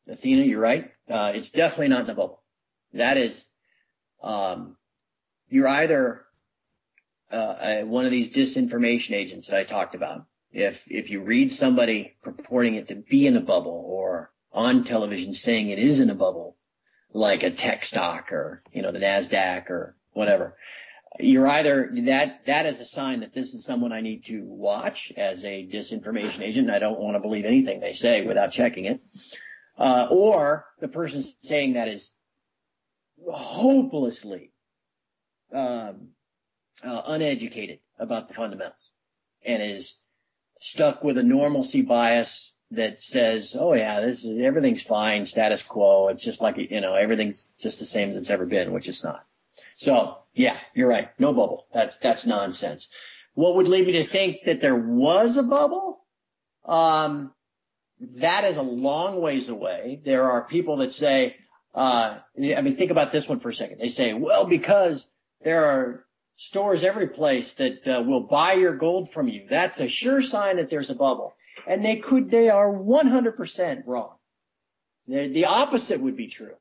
Athena, you're right. It's definitely not in a bubble. That is, you're either one of these disinformation agents that I talked about. If you read somebody purporting it to be in a bubble, or on television saying it is in a bubble, like a tech stock or, the NASDAQ or whatever, you're either, that is a sign that this is someone I need to watch as a disinformation agent, and I don't want to believe anything they say without checking it. Or the person saying that is hopelessly uneducated about the fundamentals and is stuck with a normalcy bias that says, oh yeah, everything's fine, status quo. It's just like, everything's just the same as it's ever been, which it's not. So yeah, you're right. No bubble. That's nonsense. What would lead me to think that there was a bubble? That is a long ways away. There are people that say, think about this one for a second. They say, well, because there are stores every place that will buy your gold from you, that's a sure sign that there's a bubble. And they are 100% wrong. The opposite would be true.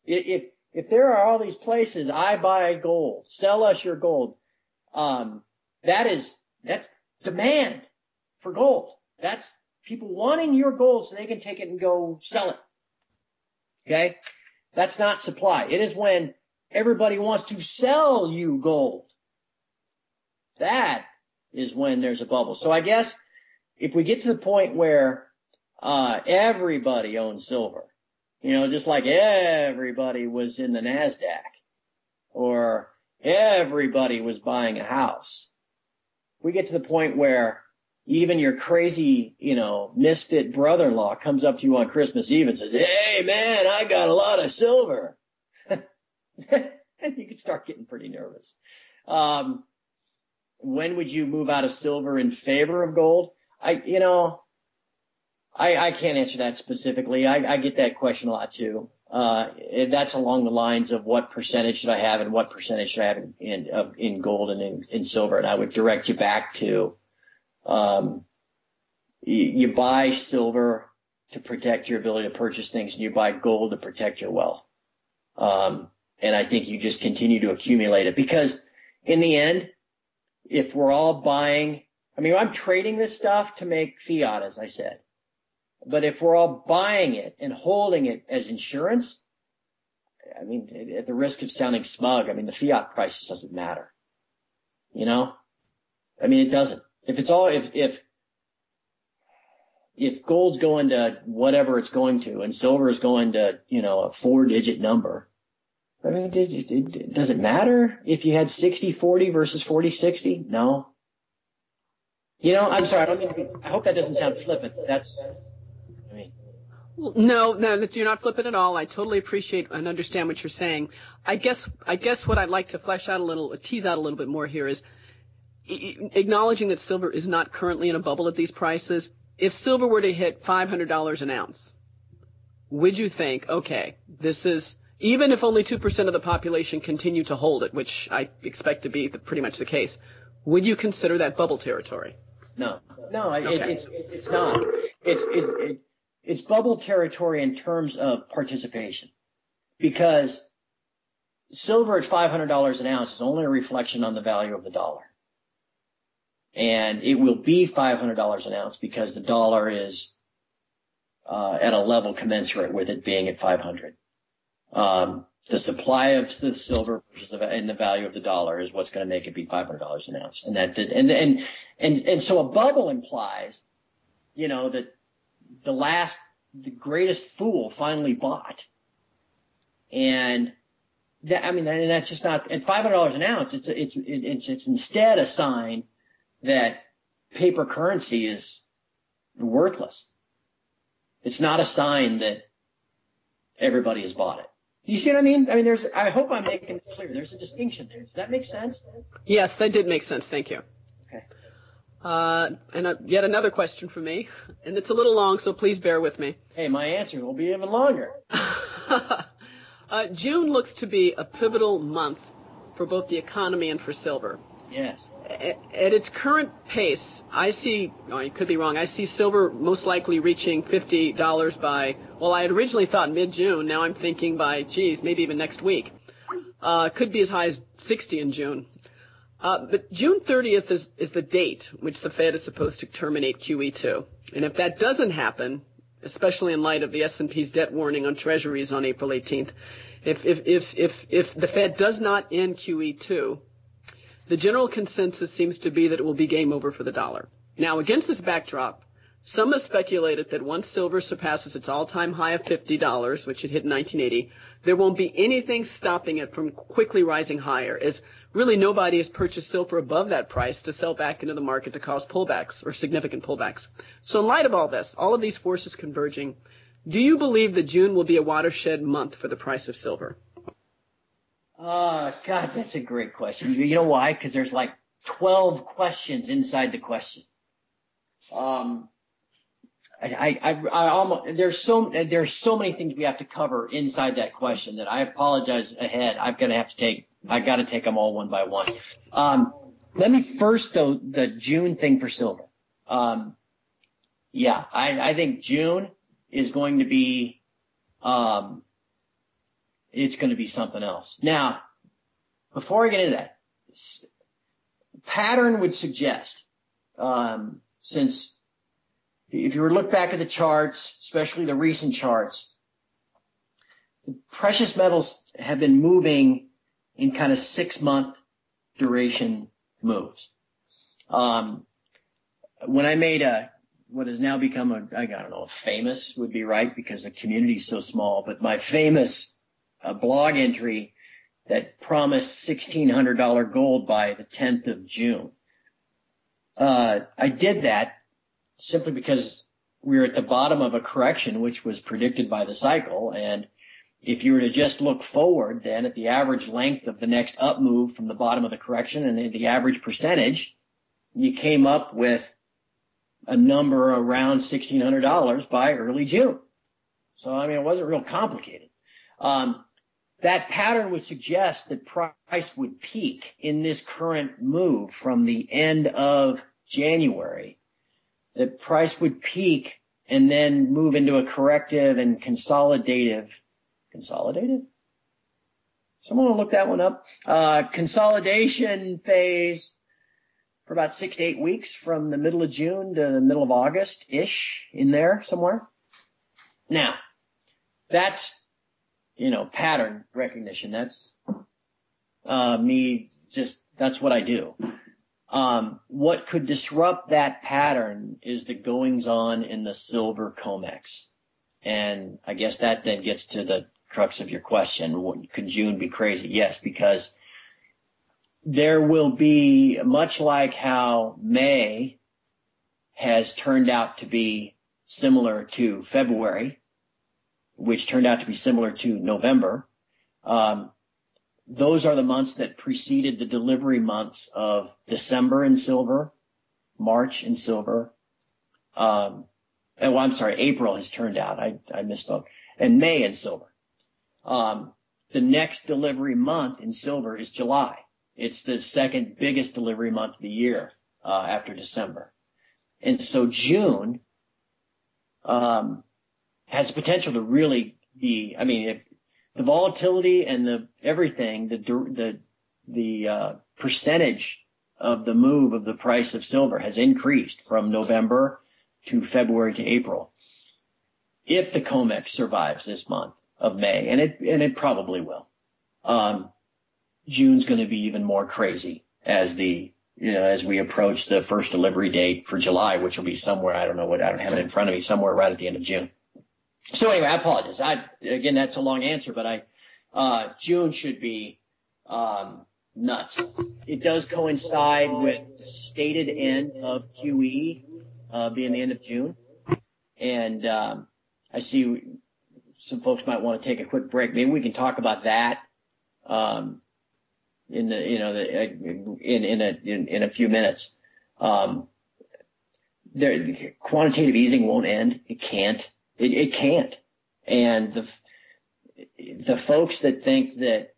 If there are all these places, I buy gold, sell us your gold, that's demand for gold. That's people wanting your gold so they can take it and go sell it. Okay? That's not supply. It is when everybody wants to sell you gold. That is when there's a bubble. So I guess if we get to the point where everybody owns silver, just like everybody was in the NASDAQ, or everybody was buying a house, we get to the point where even your crazy, misfit brother-in-law comes up to you on Christmas Eve and says, hey, man, I got a lot of silver. And you can start getting pretty nervous. When would you move out of silver in favor of gold? I can't answer that specifically. I get that question a lot too. That's along the lines of what percentage should I have and what percentage should I have in gold and in silver. And I would direct you back to, you buy silver to protect your ability to purchase things, and you buy gold to protect your wealth. And I think you just continue to accumulate it, because in the end, if we're all buying, I'm trading this stuff to make fiat, as I said, but if we're all buying it and holding it as insurance, at the risk of sounding smug, the fiat price doesn't matter. It doesn't. If gold's going to whatever it's going to, and silver is going to, a 4-digit number, does it matter if you had 60-40 versus 40-60? No. I'm sorry. I hope that doesn't sound flippant. Well, no, you're not flippant at all. I totally appreciate and understand what you're saying. I guess what I'd like to tease out a little bit more here is acknowledging that silver is not currently in a bubble at these prices. If silver were to hit $500 an ounce, would you think, okay, this is, even if only 2% of the population continue to hold it, which I expect to be pretty much the case, would you consider that bubble territory? No, Okay. it's not. It's bubble territory in terms of participation, because silver at $500 an ounce is only a reflection on the value of the dollar. And it will be $500 an ounce because the dollar is at a level commensurate with it being at 500. The supply of the silver and the value of the dollar is what's going to make it be $500 an ounce. And so a bubble implies, that the greatest fool finally bought. And that's just not at $500 an ounce. It's instead a sign that paper currency is worthless. It's not a sign that everybody has bought it. You see what I mean? I hope I'm making it clear. There's a distinction there. Does that make sense? Yes, that did make sense. Thank you. Okay. And yet another question for me, and it's a little long, so please bear with me. Hey, my answer will be even longer. June looks to be a pivotal month for both the economy and for silver. Yes. At its current pace, I could be wrong, I see silver most likely reaching $50 by, I had originally thought mid-June. Now I'm thinking by, maybe even next week. Could be as high as 60 in June. But June 30th is the date which the Fed is supposed to terminate QE2. And if that doesn't happen, especially in light of the S&P's debt warning on treasuries on April 18th, if the Fed does not end QE2, the general consensus seems to be that it will be game over for the dollar. Now, against this backdrop, Some have speculated that once silver surpasses its all-time high of $50, which it hit in 1980, there won't be anything stopping it from quickly rising higher, as really nobody has purchased silver above that price to sell back into the market to cause pullbacks or significant pullbacks. So in light of all this, all of these forces converging, do you believe that June will be a watershed month for the price of silver? God, that's a great question. You know why? Because there's like 12 questions inside the question. There's so many things we have to cover inside that question that I apologize ahead. I got to take them all one by one. Let me first, though, the June thing for silver. I think June is going to be, it's going to be something else. Now, before I get into that, pattern would suggest, since if you were to look back at the charts, especially the recent charts, the precious metals have been moving in kind of 6-month duration moves. When I made what has now become a famous would be right because the community is so small, but my famous blog entry that promised $1,600 gold by the 10th of June. I did that simply because we were at the bottom of a correction, which was predicted by the cycle. And if you were to just look forward then at the average length of the next up move from the bottom of the correction and the average percentage, you came up with a number around $1,600 by early June. So, it wasn't real complicated. That pattern would suggest that price would peak in this current move from the end of January. That price would peak and then move into a corrective and consolidative. Someone will look that one up. Consolidation phase for about 6 to 8 weeks from the middle of June to the middle of August-ish, in there somewhere. Now, that's, pattern recognition. That's that's what I do. What could disrupt that pattern is the goings on in the silver COMEX. And I guess that then gets to the crux of your question. Could June be crazy? Yes, because there will be, much like how May has turned out to be similar to February, which turned out to be similar to November. Those are the months that preceded the delivery months of December in silver, March in silver. April has turned out. I misspoke. And May in silver. The next delivery month in silver is July. It's the second biggest delivery month of the year, after December. And so June, has the potential to really be, if the volatility and the percentage of the move of the price of silver has increased from November to February to April. If the COMEX survives this month of May, and it probably will, June's going to be even more crazy as we approach the first delivery date for July, which will be somewhere, I don't have it in front of me, somewhere right at the end of June. So anyway, I apologize. Again, that's a long answer, but June should be nuts. It does coincide with the stated end of QE being the end of June, and I see some folks might want to take a quick break. Maybe we can talk about that in a few minutes. Quantitative easing won't end. It can't. It can't. And the folks that think that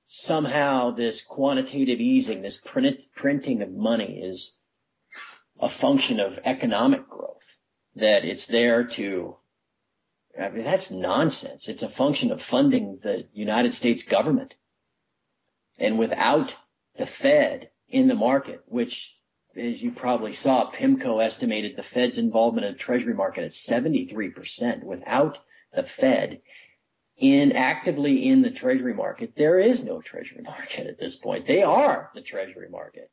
somehow this quantitative easing, this printing of money is a function of economic growth, that it's there to, that's nonsense. It's a function of funding the United States government. And without the Fed in the market, which, as you probably saw, PIMCO estimated the Fed's involvement in the Treasury market at 73%. Without the Fed actively in the Treasury market, there is no Treasury market at this point. They are the Treasury market.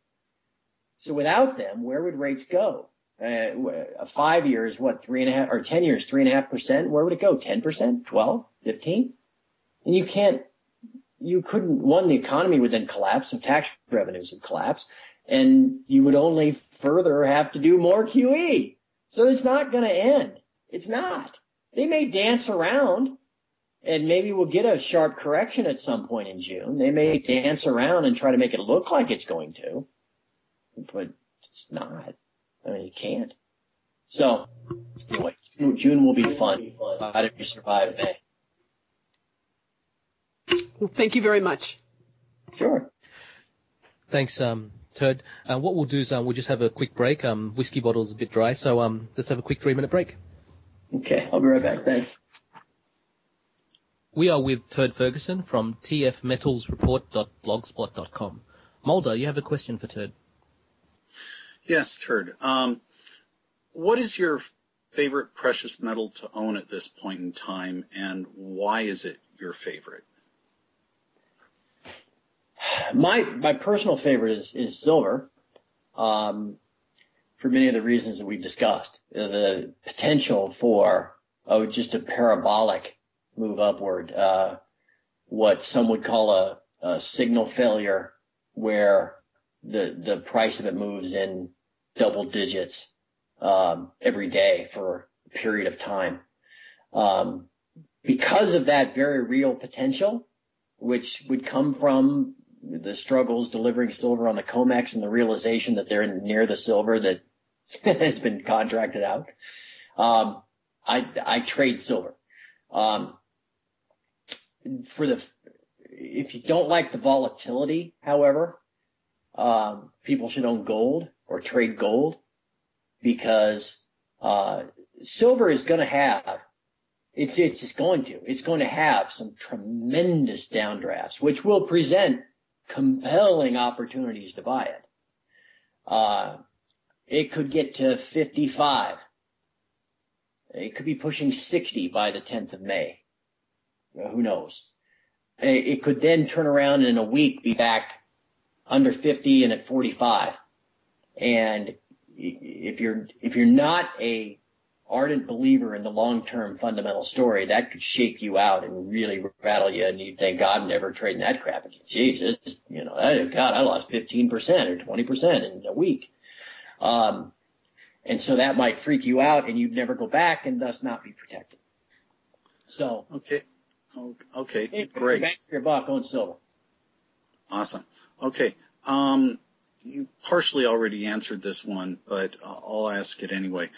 So without them, where would rates go? A 5 years, what, 3.5, or 10 years, 3.5%? Where would it go? 10%? 12? 15? And you couldn't, the economy would then collapse, so tax revenues would collapse, and you would only further have to do more QE. So it's not going to end. It's not. They may dance around, and maybe we'll get a sharp correction at some point in June. They may dance around and try to make it look like it's going to, but it's not. I mean, you can't. So, anyway, June will be fun. How did you survive May? Well, thank you very much. Sure. Thanks, Turd. What we'll do is we'll just have a quick break. Whiskey bottle's a bit dry, so let's have a quick 3-minute break. Okay, I'll be right back. Thanks. We are with Turd Ferguson from tfmetalsreport.blogspot.com. Mulder, you have a question for Turd. Yes, Turd. What is your favorite precious metal to own at this point in time, and why is it your favorite? My personal favorite is silver, for many of the reasons that we've discussed. The potential for just a parabolic move upward, what some would call a signal failure, where the price of it moves in double digits every day for a period of time. Because of that very real potential, which would come from the struggles delivering silver on the COMEX and the realization that they're near the silver that has been contracted out, I trade silver. If you don't like the volatility, however, people should own gold or trade gold, because silver is going to have, it's going to have some tremendous downdrafts, which will present compelling opportunities to buy it. It could get to 55. It could be pushing 60 by the 10th of May. Who knows? It could then turn around and in a week be back under 50 and at 45. And if you're not a ardent believer in the long-term fundamental story, that could shake you out and really rattle you, and you'd think, God, I'm never trading that crap again. Jesus, God, I lost 15% or 20% in a week. And so that might freak you out, and you'd never go back and thus not be protected. So, okay, great. Back to your buck on silver. Awesome. Okay. You partially already answered this one, but I'll ask it anyway.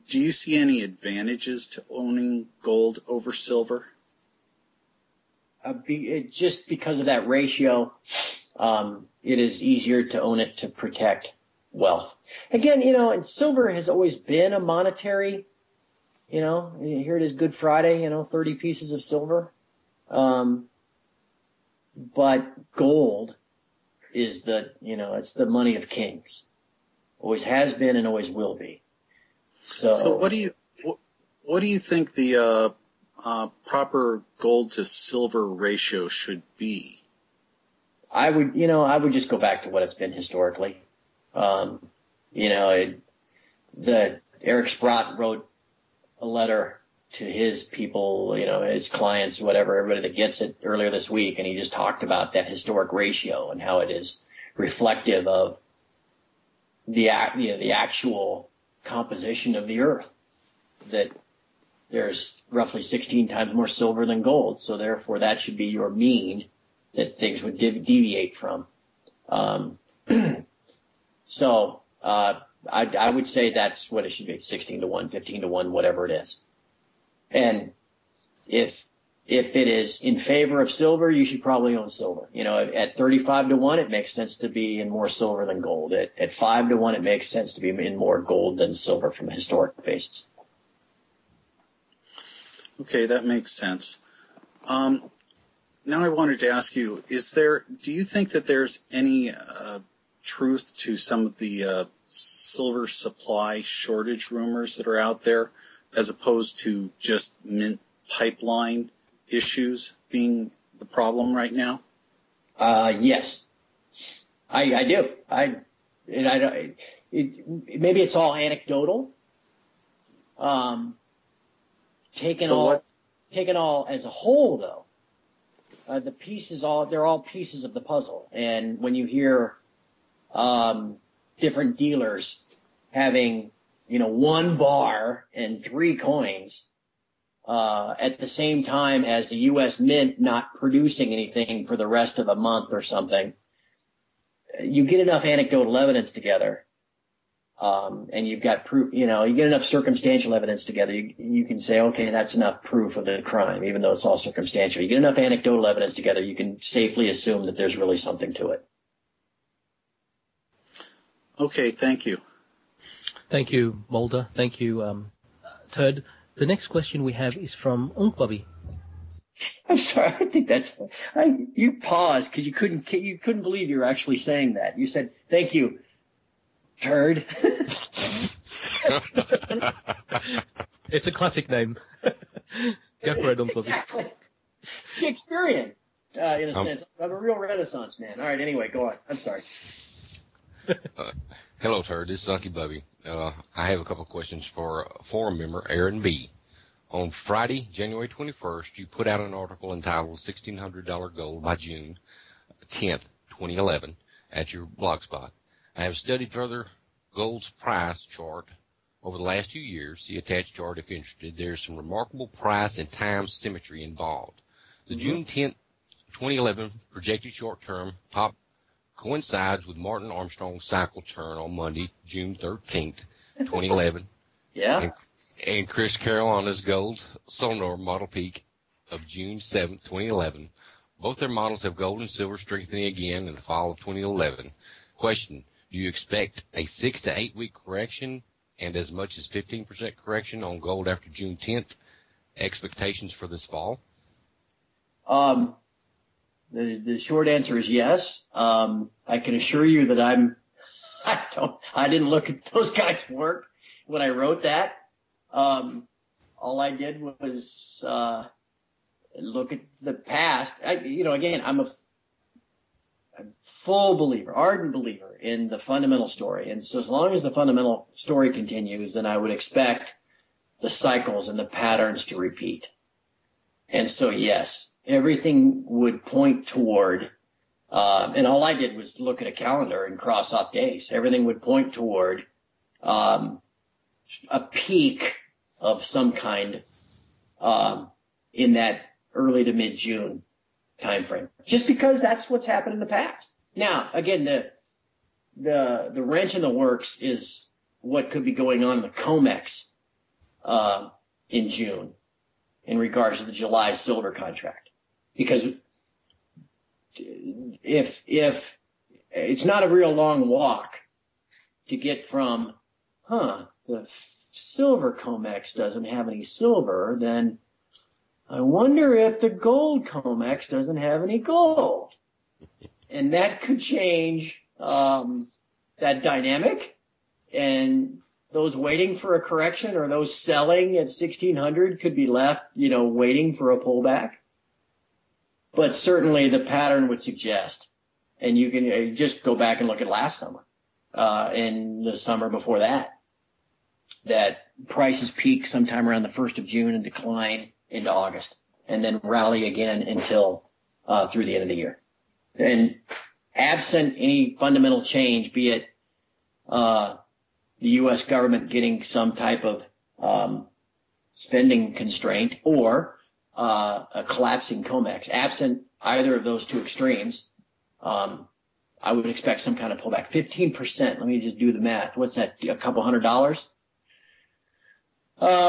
Do you see any advantages to owning gold over silver? Just because of that ratio, it is easier to own it to protect wealth. Again, and silver has always been a monetary, here it is Good Friday, 30 pieces of silver. But gold is it's the money of kings. Always has been and always will be. So what do you think the proper gold to silver ratio should be? I would just go back to what it's been historically. Eric Sprott wrote a letter to his people, his clients, whatever, everybody that gets it, earlier this week, and he just talked about that historic ratio and how it is reflective of the actual composition of the earth, that there's roughly 16 times more silver than gold, so therefore that should be your mean that things would deviate from. So I would say that's what it should be, 16 to 1, 15 to 1, whatever it is. And if it is in favor of silver, you should probably own silver. At 35 to 1, it makes sense to be in more silver than gold. At 5 to 1, it makes sense to be in more gold than silver from a historic basis. Okay, that makes sense. Now I wanted to ask you, do you think that there's any truth to some of the silver supply shortage rumors that are out there, as opposed to just mint pipeline issues being the problem right now? Yes, I do. and maybe it's all anecdotal. Taken all as a whole, though, the pieces they're all pieces of the puzzle. And when you hear different dealers having, one bar and 3 coins at the same time as the U.S. Mint not producing anything for the rest of a month or something, you get enough anecdotal evidence together. And you've got proof, you get enough circumstantial evidence together, you can say, okay, that's enough proof of the crime, even though it's all circumstantial. You get enough anecdotal evidence together, you can safely assume that there's really something to it. Okay, thank you. Thank you, Mulder. Thank you, Turd. The next question we have is from Unkbabi. I'm sorry, I think that's funny. You paused because you couldn't believe you were actually saying that. You said, thank you, Turd. It's a classic name. Go for it, Unkbabi. Exactly. Shakespearean, in a sense. I'm a real Renaissance man. All right, anyway, go on. I'm sorry. Hello, Turd. This is Unky Bubby. I have a couple of questions for forum member Aaron B. On Friday, January 21st, you put out an article entitled $1,600 Gold by June 10th, 2011 at your blogspot. I have studied further gold's price chart over the last 2 years. See attached chart if interested. There's some remarkable price and time symmetry involved. The June 10th, 2011 projected short-term top coincides with Martin Armstrong's cycle turn on Monday, June 13th, 2011. Yeah. And Chris Carolina's gold sonar model peak of June 7th, 2011. Both their models have gold and silver strengthening again in the fall of 2011. Question, do you expect a 6 to 8 week correction and as much as 15% correction on gold after June 10th? Expectations for this fall? The short answer is yes. I can assure you that I didn't look at those guys' work when I wrote that. All I did was look at the past. Again, I'm a full believer, ardent believer in the fundamental story. And so as long as the fundamental story continues, then I would expect the cycles and the patterns to repeat. And so, yes, everything would point toward, and all I did was look at a calendar and cross off days. Everything would point toward a peak of some kind in that early to mid-June time frame, just because that's what's happened in the past. Now, again, the wrench in the works is what could be going on in the COMEX in June in regards to the July silver contract, because if it's not a real long walk to get from the silver COMEX doesn't have any silver, then I wonder if the gold COMEX doesn't have any gold. And that could change that dynamic. And those waiting for a correction or those selling at 1,600 could be left, waiting for a pullback. But certainly the pattern would suggest, and you can just go back and look at last summer and the summer before that prices peak sometime around the 1st of June and decline into August, and then rally again until through the end of the year. And absent any fundamental change, be it the U.S. government getting some type of spending constraint or a collapsing COMEX, absent either of those two extremes, I would expect some kind of pullback. 15%, let me just do the math. What's that, a couple $100?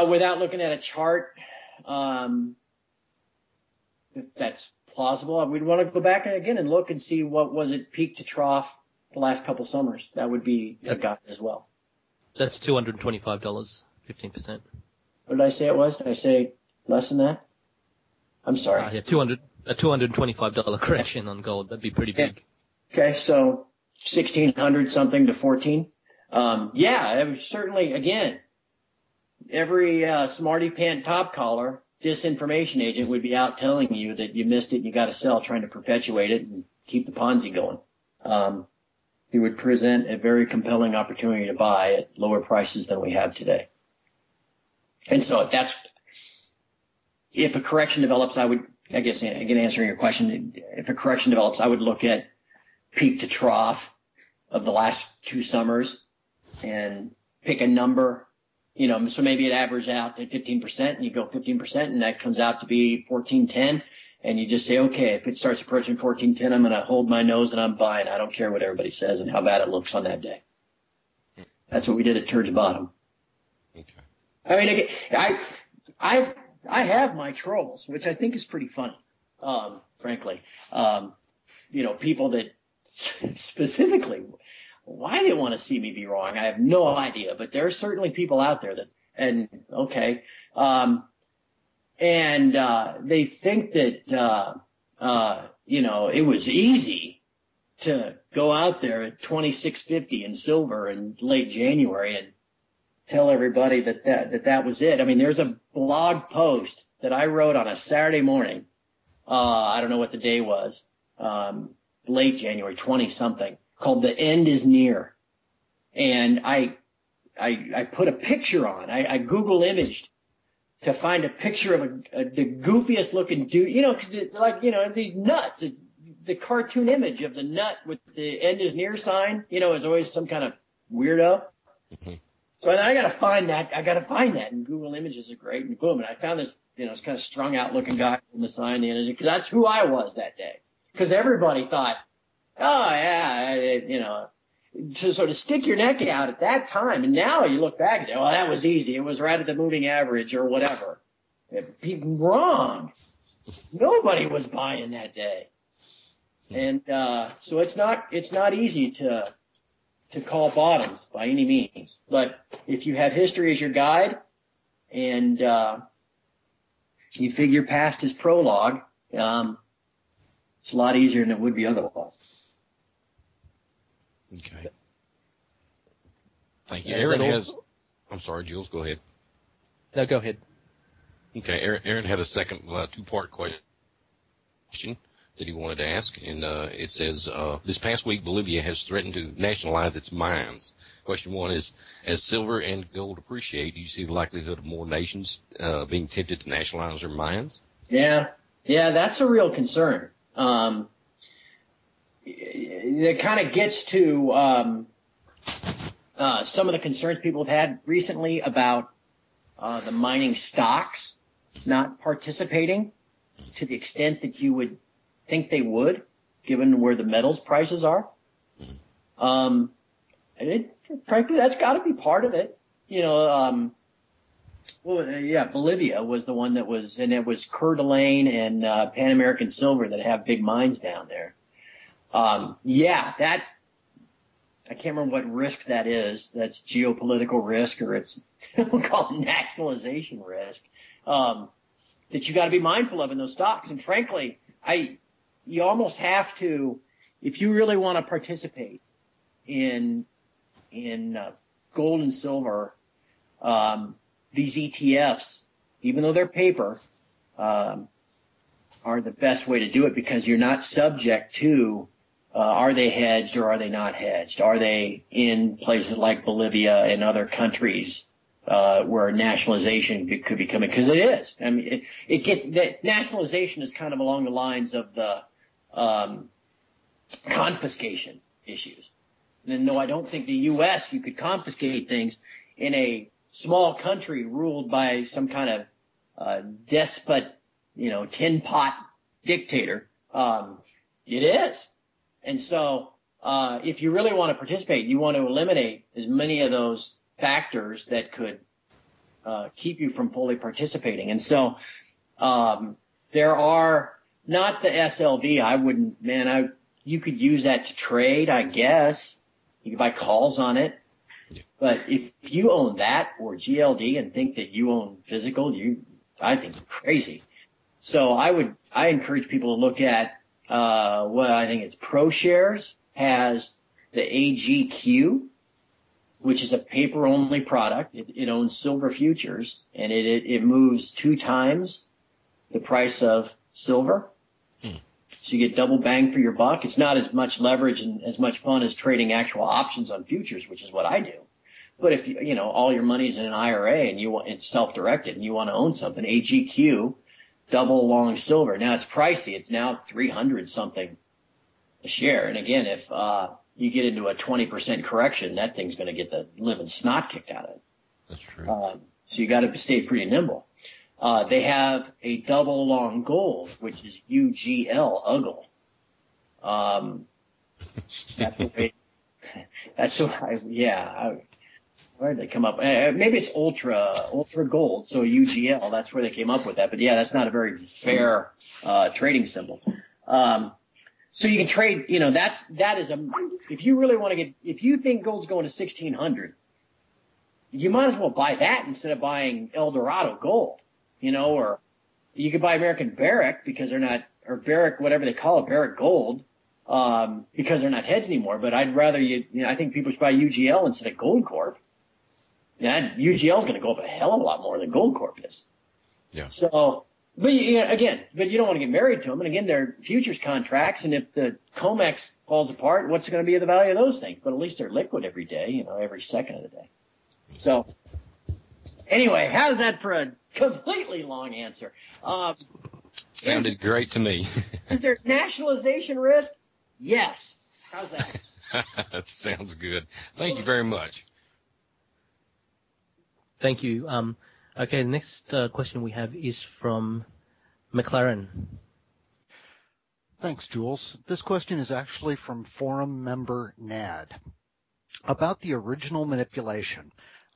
Without looking at a chart, if that's plausible, we'd want to go back again and look and see what was it peak to trough the last couple summers. That would be a guide as well. That's $225, 15%. What did I say it was? Did I say less than that? I'm sorry. A $225 correction on gold. That'd be pretty big. Okay, so 1,600 something to 14. Certainly, again, every smarty pant top collar disinformation agent would be out telling you that you missed it and you got to sell, trying to perpetuate it and keep the Ponzi going. it would present a very compelling opportunity to buy at lower prices than we have today. And so if a correction develops, I guess, again, answering your question, if a correction develops, I would look at peak to trough of the last 2 summers and pick a number, so maybe it averaged out at 15% and you go 15% and that comes out to be 14.10. And you just say, okay, if it starts approaching 14.10, I'm going to hold my nose and I'm buying. I don't care what everybody says and how bad it looks on that day. That's what we did at Turd's Bottom. Okay. I mean, I have my trolls, which I think is pretty funny, frankly. People that specifically, why they want to see me be wrong, I have no idea. But there are certainly people out there they think that, it was easy to go out there at 26.50 in silver in late January and tell everybody that was it. I mean, there's a blog post that I wrote on a Saturday morning. I don't know what the day was. Late January, 20 something, called "The End is Near." And I put a picture on, I Google imaged to find a picture of the goofiest looking dude, these nuts, the cartoon image of the nut with the "End is Near" sign, is always some kind of weirdo. Mm-hmm. So I got to find that. And Google Images are great. And boom. And I found this, it's kind of strung out looking guy on the sign, because that's who I was that day. Because everybody thought, oh yeah, to sort of stick your neck out at that time. And now you look back and say, well, that was easy. It was right at the moving average or whatever. Wrong. Nobody was buying that day. And, so it's not easy to call bottoms by any means. But if you have history as your guide and, you figure past his prologue, it's a lot easier than it would be otherwise. Okay. Thank you. Aaron has. I'm sorry, Jules. Go ahead. No, go ahead. Okay. Aaron had a second 2-part question that he wanted to ask, and it says, this past week Bolivia has threatened to nationalize its mines. Question 1 is, as silver and gold appreciate, do you see the likelihood of more nations being tempted to nationalize their mines? Yeah, that's a real concern. It kind of gets to some of the concerns people have had recently about the mining stocks not participating to the extent that you would think they would, given where the metals prices are. Frankly, that's got to be part of it. Bolivia was the one that was, and it was Coeur d'Alene and Pan American Silver that have big mines down there. That I can't remember what risk that is. That's geopolitical risk, or it's we'll call it nationalization risk. That you got to be mindful of in those stocks. And frankly, you almost have to, if you really want to participate in gold and silver, these ETFs, even though they're paper, are the best way to do it, because you're not subject to are they hedged or are they not hedged? Are they in places like Bolivia and other countries where nationalization could be coming? Because it is. I mean, it gets that nationalization is kind of along the lines of the confiscation issues. And no, I don't think the U.S. you could confiscate things in a small country ruled by some kind of despot, tin pot dictator. It is. And so if you really want to participate, you want to eliminate as many of those factors that could keep you from fully participating. And so there are not the SLV. You could use that to trade, I guess. You could buy calls on it. Yeah. But if you own that or GLD and think that you own physical, I think you're crazy. So I encourage people to look at what I think it's ProShares has the AGQ, which is a paper-only product. It owns silver futures, and it moves 2 times the price of silver. So you get double bang for your buck. It's not as much leverage and as much fun as trading actual options on futures, which is what I do. But if all your money's in an IRA and it's self-directed and you want to own something, HEQ, double long silver. Now it's pricey. It's now 300 something a share. And again, if you get into a 20% correction, that thing's going to get the living snot kicked out of it. That's true. So you got to stay pretty nimble. They have a double long gold, which is UGL, UGL. Where did they come up? Maybe it's ultra gold. So UGL, that's where they came up with that. But yeah, that's not a very fair, trading symbol. So you can trade, that is if you really want to if you think gold's going to 1600, you might as well buy that instead of buying El Dorado gold, or you could buy American Barrick because they're not, or Barrick, whatever they call it, Barrick Gold, because they're not hedged anymore. But I'd rather I think people should buy UGL instead of Gold Corp. Yeah, UGL is going to go up a hell of a lot more than Gold Corp is. Yeah. So, but you don't want to get married to them. And again, they're futures contracts. And if the COMEX falls apart, what's going to be the value of those things? But at least they're liquid every day, every second of the day. So anyway, how's that for a completely long answer? Sounded great to me. Is there nationalization risk? Yes. How's that? That sounds good. Thank you very much. Thank you. Okay, the next question we have is from McLaren. Thanks, Jules. This question is actually from forum member NAD. About the original manipulation,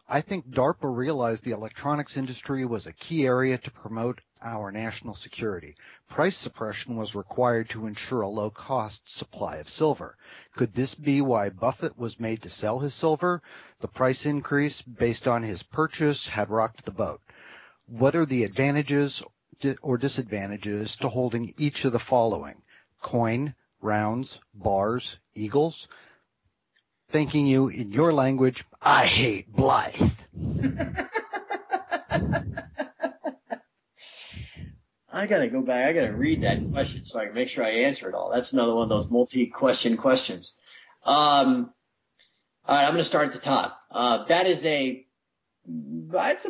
I think DARPA realized the electronics industry was a key area to promote our national security. Price suppression was required to ensure a low-cost supply of silver. Could this be why Buffett was made to sell his silver? The price increase based on his purchase had rocked the boat. What are the advantages or disadvantages to holding each of the following? Coin, rounds, bars, eagles? Thanking you in your language, I hate Blythe. I got to go back. I got to read that question so I can make sure I answer it all. That's another one of those multi-question questions. All right, I'm going to start at the top. That's a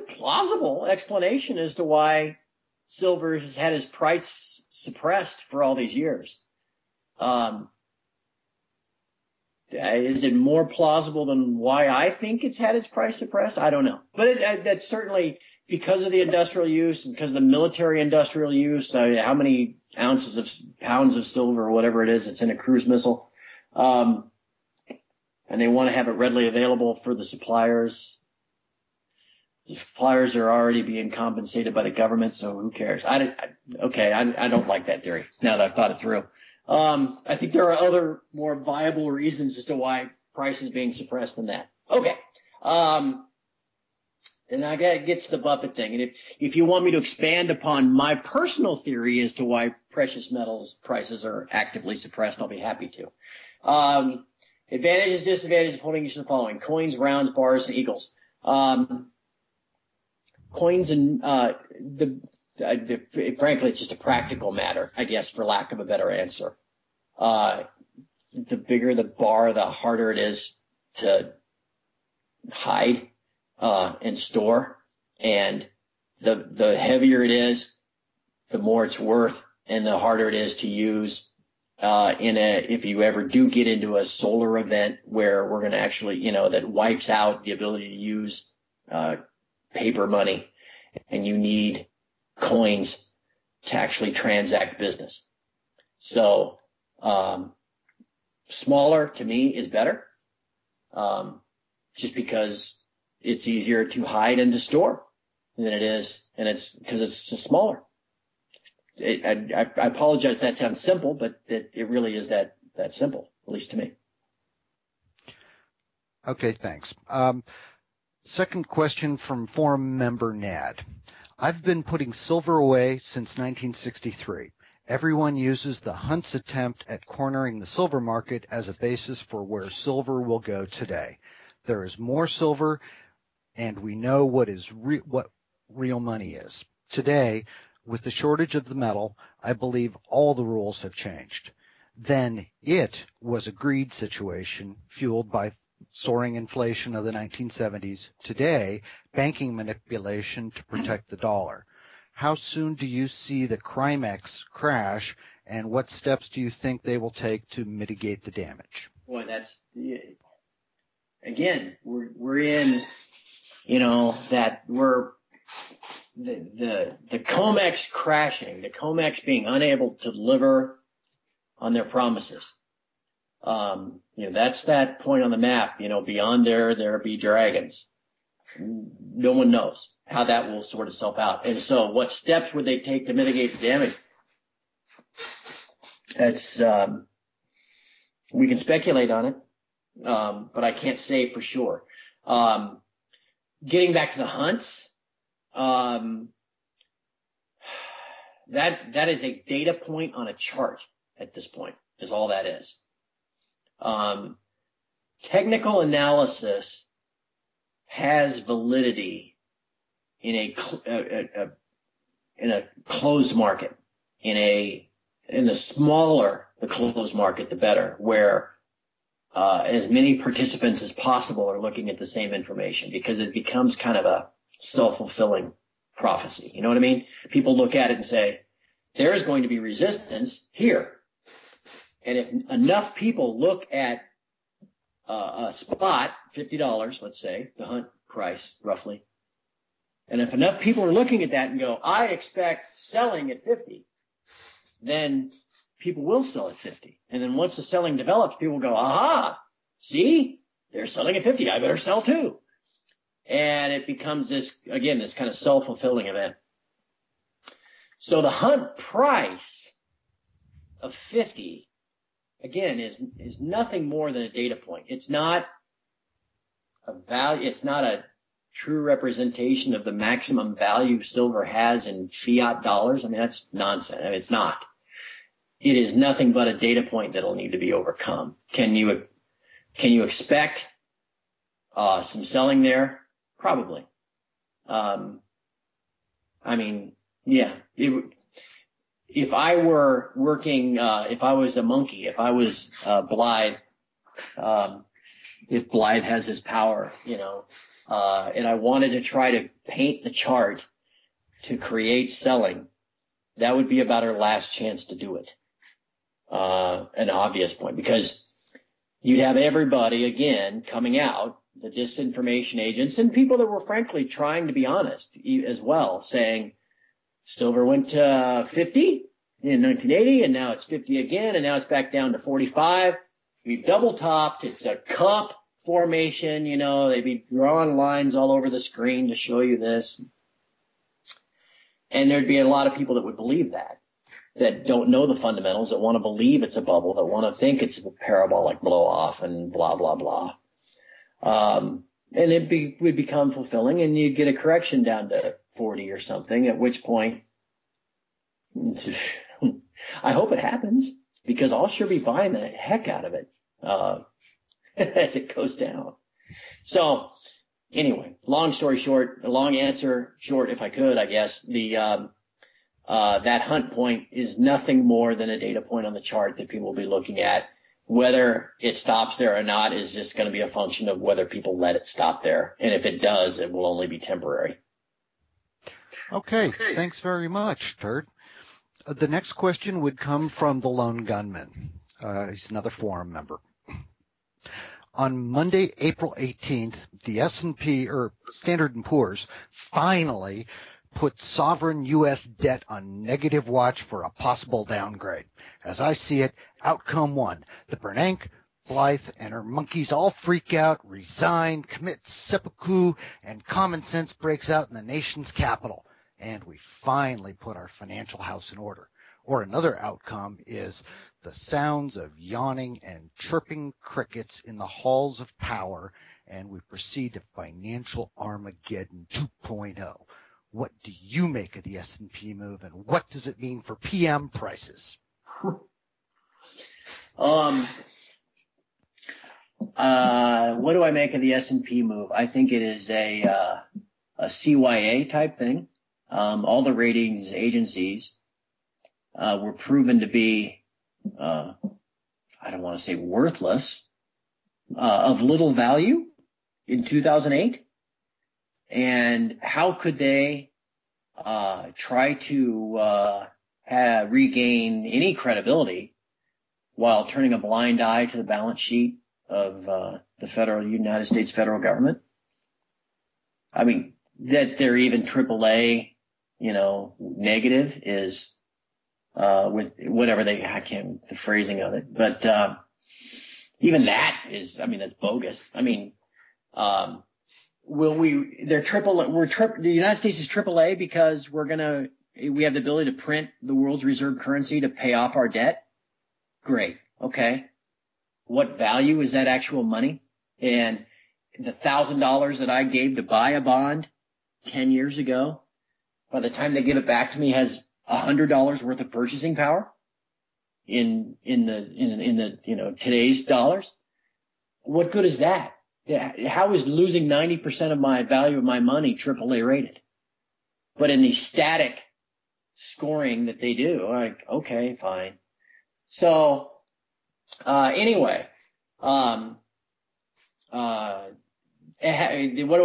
plausible explanation as to why silver has had his price suppressed for all these years. Is it more plausible than why I think it's had its price suppressed? I don't know. But that's certainly because of the industrial use and because of the military industrial use, how many pounds of silver or whatever it is that's in a cruise missile. And they want to have it readily available for the suppliers. The suppliers are already being compensated by the government, so who cares? I don't like that theory now that I've thought it through. I think there are other more viable reasons as to why price is being suppressed than that. Okay. And that gets to the Buffett thing. And if you want me to expand upon my personal theory as to why precious metals prices are actively suppressed, I'll be happy to. Advantages, disadvantages of holding each of the following: coins, rounds, bars, and eagles. Coins and frankly, it's just a practical matter, I guess, for lack of a better answer. The bigger the bar, the harder it is to hide and store, and the heavier it is, the more it's worth, and the harder it is to use if you ever do get into a solar event where we're going to actually, that wipes out the ability to use paper money, and you need coins to actually transact business. So smaller to me is better, just because it's easier to hide and to store than it is, and it's because it's just smaller. I apologize if that sounds simple, but it really is that simple, at least to me. Okay, thanks. Second question from forum member Nad. I've been putting silver away since 1963. Everyone uses the Hunt's attempt at cornering the silver market as a basis for where silver will go today. There is more silver, and we know what real money is. Today, with the shortage of the metal, I believe all the rules have changed. Then it was a greed situation fueled by soaring inflation of the 1970s. Today, banking manipulation to protect the dollar. How soon do you see the Crimex crash, and what steps do you think they will take to mitigate the damage? Boy, that's, again, we're in, that we're the COMEX crashing, the COMEX being unable to deliver on their promises. That's that point on the map, beyond there be dragons. No one knows how that will sort itself out. And so what steps would they take to mitigate the damage? That's, we can speculate on it, but I can't say for sure. Getting back to the hunts, that is a data point on a chart at this point, is all that is. Technical analysis has validity in a closed market. In the smaller the closed market, the better, where as many participants as possible are looking at the same information, because it becomes kind of a self-fulfilling prophecy. You know what I mean? People look at it and say, there is going to be resistance here. And if enough people look at a spot, $50, let's say, the hunt price roughly, and if enough people are looking at that and go, I expect selling at 50, then people will sell at 50. And then once the selling develops, people go, aha, see, they're selling at 50. I better sell too. And it becomes this kind of self-fulfilling event. So the hunt price of 50, again, is nothing more than a data point. It's not a value. It's not a true representation of the maximum value silver has in fiat dollars. I mean, that's nonsense. I mean, it's not. It is nothing but a data point that'll need to be overcome. Can you expect some selling there? Probably. I mean, yeah. If I were working, if I was a monkey, if I was Blythe, if Blythe has his power, and I wanted to try to paint the chart to create selling, that would be about our last chance to do it. An obvious point, because you'd have everybody again coming out, the disinformation agents and people that were frankly trying to be honest as well, saying silver went to 50 in 1980 and now it's 50 again and now it's back down to 45. We've double topped. It's a cup formation. They'd be drawing lines all over the screen to show you this. And there'd be a lot of people that would believe that don't know the fundamentals, that want to believe it's a bubble, that want to think it's a parabolic blow off and blah, blah, blah. And it would become fulfilling and you'd get a correction down to 40 or something, at which point I hope it happens, because I'll sure be buying the heck out of it, as it goes down. So anyway, long story short, a long answer short, if I could, I guess, that hunt point is nothing more than a data point on the chart that people will be looking at. Whether it stops there or not is just going to be a function of whether people let it stop there. And if it does, it will only be temporary. Okay. Thanks very much, Turd. The next question would come from the Lone Gunman. He's another forum member. On Monday, April 18th, the S&P, or Standard & Poor's, finally put sovereign U.S. debt on negative watch for a possible downgrade. As I see it, outcome one. The Bernanke, Blythe, and her monkeys all freak out, resign, commit seppuku, and common sense breaks out in the nation's capital. And we finally put our financial house in order. Or another outcome is the sounds of yawning and chirping crickets in the halls of power, and we proceed to financial Armageddon 2.0. What do you make of the S&P move, and what does it mean for PM prices? What do I make of the S&P move? I think it is a CYA type thing. all the ratings agencies were proven to be, I don't want to say worthless, of little value in 2008. And how could they try to regain any credibility while turning a blind eye to the balance sheet of the United States federal government? I mean, that they're even AAA, negative is with whatever I can't the phrasing of it, but even that is, that's bogus. The United States is AAA because we have the ability to print the world's reserve currency to pay off our debt. Great. Okay. What value is that actual money? And the $1,000 that I gave to buy a bond 10 years ago, by the time they give it back to me, has $100 worth of purchasing power in the today's dollars. What good is that? How is losing 90% of my value of my money AAA rated? But in the static scoring that they do, like, okay, fine. So, anyway, what do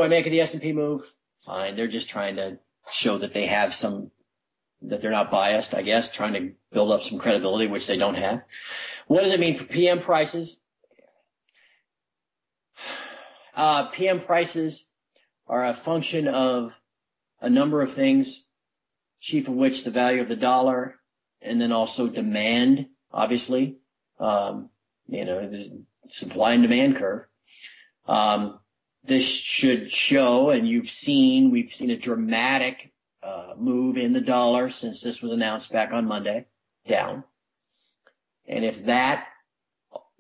I make of the S&P move? Fine. They're just trying to show that they have that they're not biased, I guess, trying to build up some credibility, which they don't have. What does it mean for PM prices? PM prices are a function of a number of things, chief of which the value of the dollar, and then also demand, obviously, the supply and demand curve. This should show, and we've seen a dramatic move in the dollar since this was announced back on Monday, down. And if that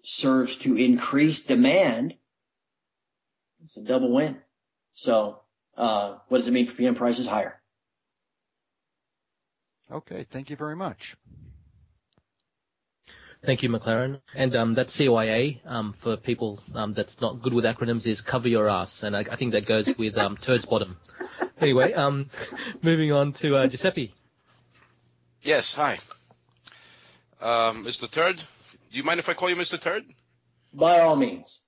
serves to increase demand, it's a double win. So, what does it mean for PM prices? Higher. Okay, thank you very much. Thank you, McLaren. And that CYA, for people that's not good with acronyms, is cover your ass. And I think that goes with Turd's bottom. Anyway, moving on to Giuseppe. Yes, hi. Mr. Turd, do you mind if I call you Mr. Turd? By all means.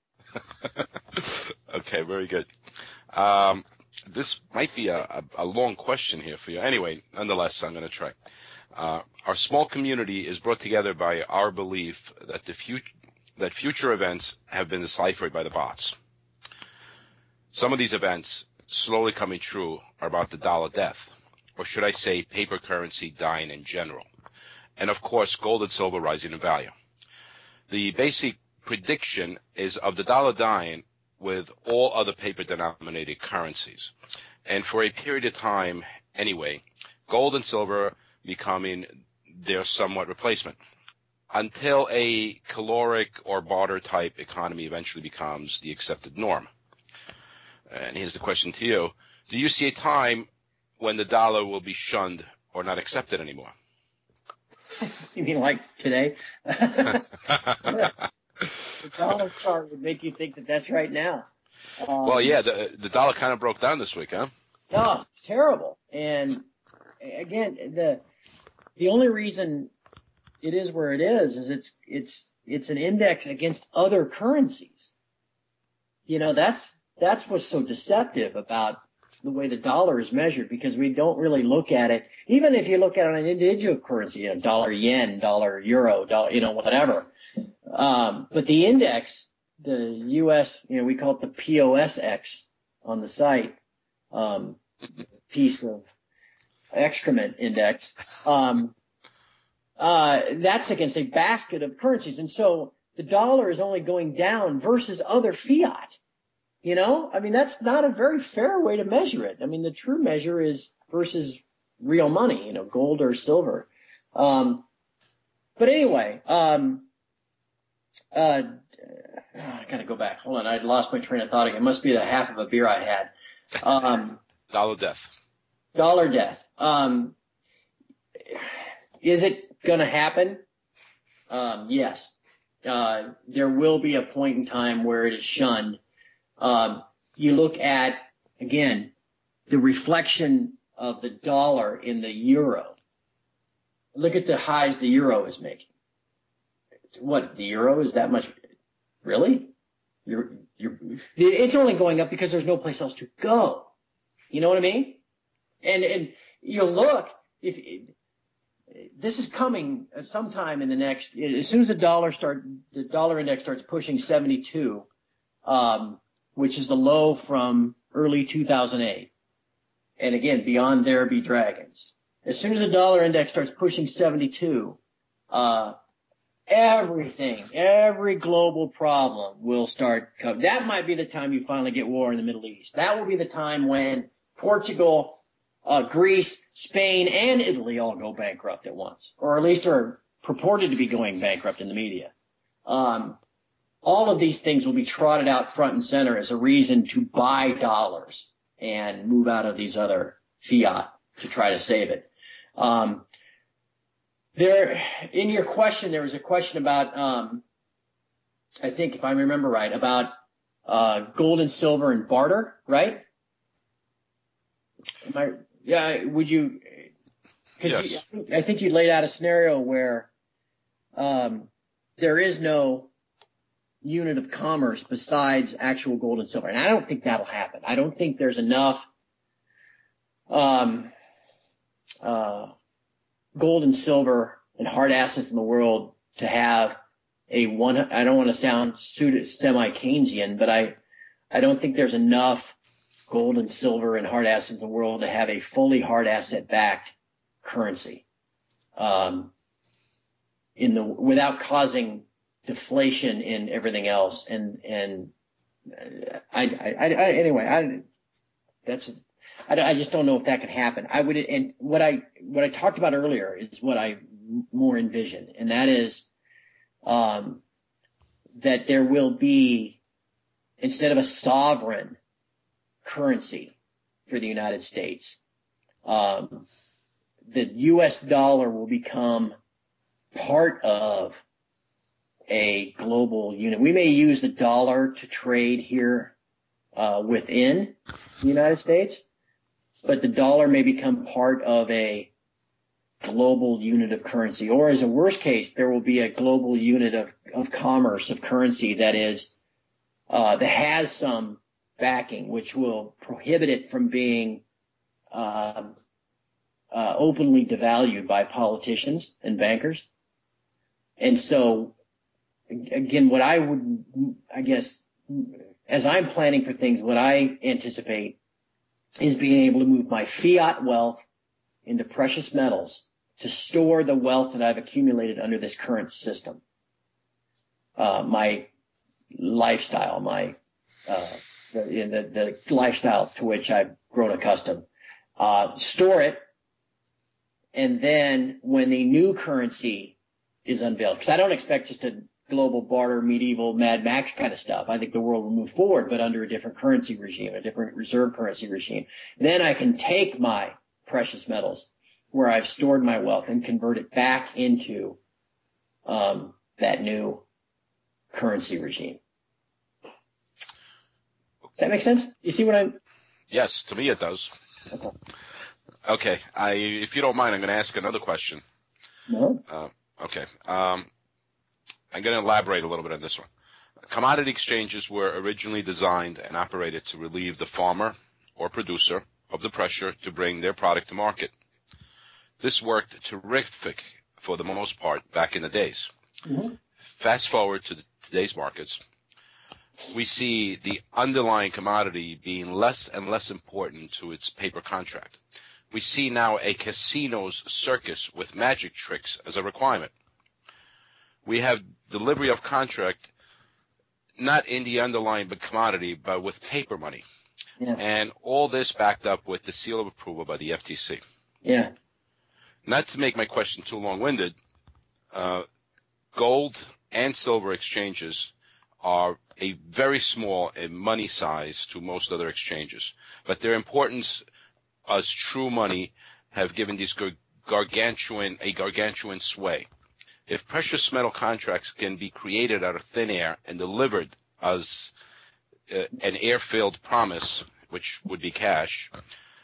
Okay, very good. This might be a long question here for you. Anyway, nonetheless, I'm going to try. Our small community is brought together by our belief that that future events have been deciphered by the bots. Some of these events, slowly coming true, are about the dollar death, or should I say paper currency dying in general, and of course gold and silver rising in value. The basic prediction is of the dollar dying with all other paper-denominated currencies, and for a period of time anyway, gold and silver becoming their somewhat replacement, until a caloric or barter type economy eventually becomes the accepted norm. And here's the question to you. Do you see a time when the dollar will be shunned or not accepted anymore? You mean like today? The dollar chart would make you think that that's right now. Well, yeah, the dollar kind of broke down this week, huh? Oh, it's terrible. And again, the only reason it is where it is it's an index against other currencies. That's what's so deceptive about the way the dollar is measured, because we don't really look at it. Even if you look at it on an individual currency, dollar yen, dollar euro, dollar, whatever. But the index, the U.S., we call it the POSX on the site, piece of excrement index. That's against a basket of currencies. And so the dollar is only going down versus other fiat. That's not a very fair way to measure it. The true measure is versus real money, gold or silver. But anyway, I gotta go back. Hold on. I lost my train of thought again. It must be the half of a beer I had. Dollar death. Dollar death. Is it going to happen? Yes. There will be a point in time where it is shunned. You look at, again, the reflection of the dollar in the euro. Look at the highs the euro is making. What, the euro is that much? Really? It's only going up because there's no place else to go. You know what I mean? And you look, if this is coming sometime in the next, as soon as the dollar index starts pushing 72, which is the low from early 2008. And again, beyond there be dragons. As soon as the dollar index starts pushing 72, every global problem will start coming. That might be the time you finally get war in the Middle East. That will be the time when Portugal, Greece, Spain, and Italy all go bankrupt at once, or at least are purported to be going bankrupt in the media. All of these things will be trotted out front and center as a reason to buy dollars and move out of these other fiat to try to save it. There, in your question, there was a question about, I think if I remember right, about gold and silver and barter, right? Would you? Yes. I think you laid out a scenario where there is no unit of commerce besides actual gold and silver, and I don't think that'll happen. I don't think there's enough gold and silver and hard assets in the world to have I don't want to sound semi-Keynesian, but I don't think there's enough gold and silver and hard assets in the world to have a fully hard asset backed currency without causing deflation in everything else. I just don't know if that could happen. And what I talked about earlier is what I more envision, and that is that there will be, instead of a sovereign currency for the United States, the U.S. dollar will become part of a global unit. We may use the dollar to trade here within the United States, but the dollar may become part of a global unit of currency. Or as a worst case, there will be a global unit of commerce, of currency that has some backing, which will prohibit it from being openly devalued by politicians and bankers. And so, again, what I would, I guess, as I'm planning for things, what I anticipate is being able to move my fiat wealth into precious metals to store the wealth that I've accumulated under this current system. My lifestyle, the lifestyle to which I've grown accustomed, store it, and then when the new currency is unveiled, because I don't expect just a global barter, medieval Mad Max kind of stuff. I think the world will move forward, but under a different currency regime, a different reserve currency regime. Then I can take my precious metals where I've stored my wealth and convert it back into that new currency regime. Does that make sense? You see what I'm? Yes, to me it does. Okay. If you don't mind, I'm going to ask another question. No. Okay. I'm going to elaborate a little bit on this one. Commodity exchanges were originally designed and operated to relieve the farmer or producer of the pressure to bring their product to market. This worked terrific for the most part back in the days. Mm-hmm. Fast forward to today's markets, we see the underlying commodity being less and less important to its paper contract. We see now a casino's circus with magic tricks as a requirement. We have delivery of contract not in the underlying commodity, but with paper money. Yeah. And all this backed up with the seal of approval by the FTC. Yeah. Not to make my question too long-winded, gold and silver exchanges are a very small in money size to most other exchanges, but their importance as true money have given these gargantuan sway. If precious metal contracts can be created out of thin air and delivered as an air-filled promise, which would be cash,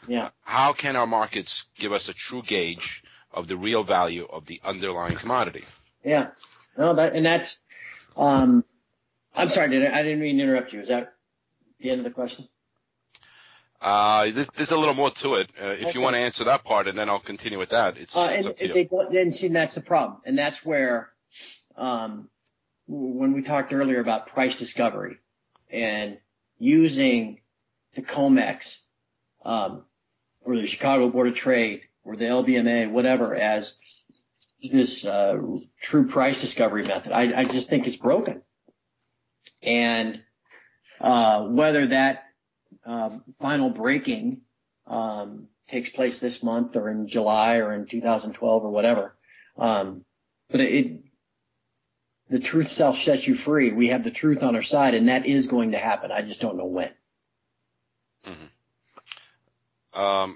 Yeah. How can our markets give us a true gauge of the real value of the underlying commodity? Yeah. No, that's. I'm sorry, I didn't mean to interrupt you. Is that the end of the question? There's a little more to it. If you want to answer that part, and then I'll continue with that. It's up to you. Then see, that's the problem, and that's where, when we talked earlier about price discovery and using the COMEX, or the Chicago Board of Trade, or the LBMA, whatever, as this true price discovery method, I just think it's broken. And whether that final breaking takes place this month or in July or in 2012 or whatever, but the truth shall set you free. We have the truth on our side, and that is going to happen. I just don't know when. Mm-hmm.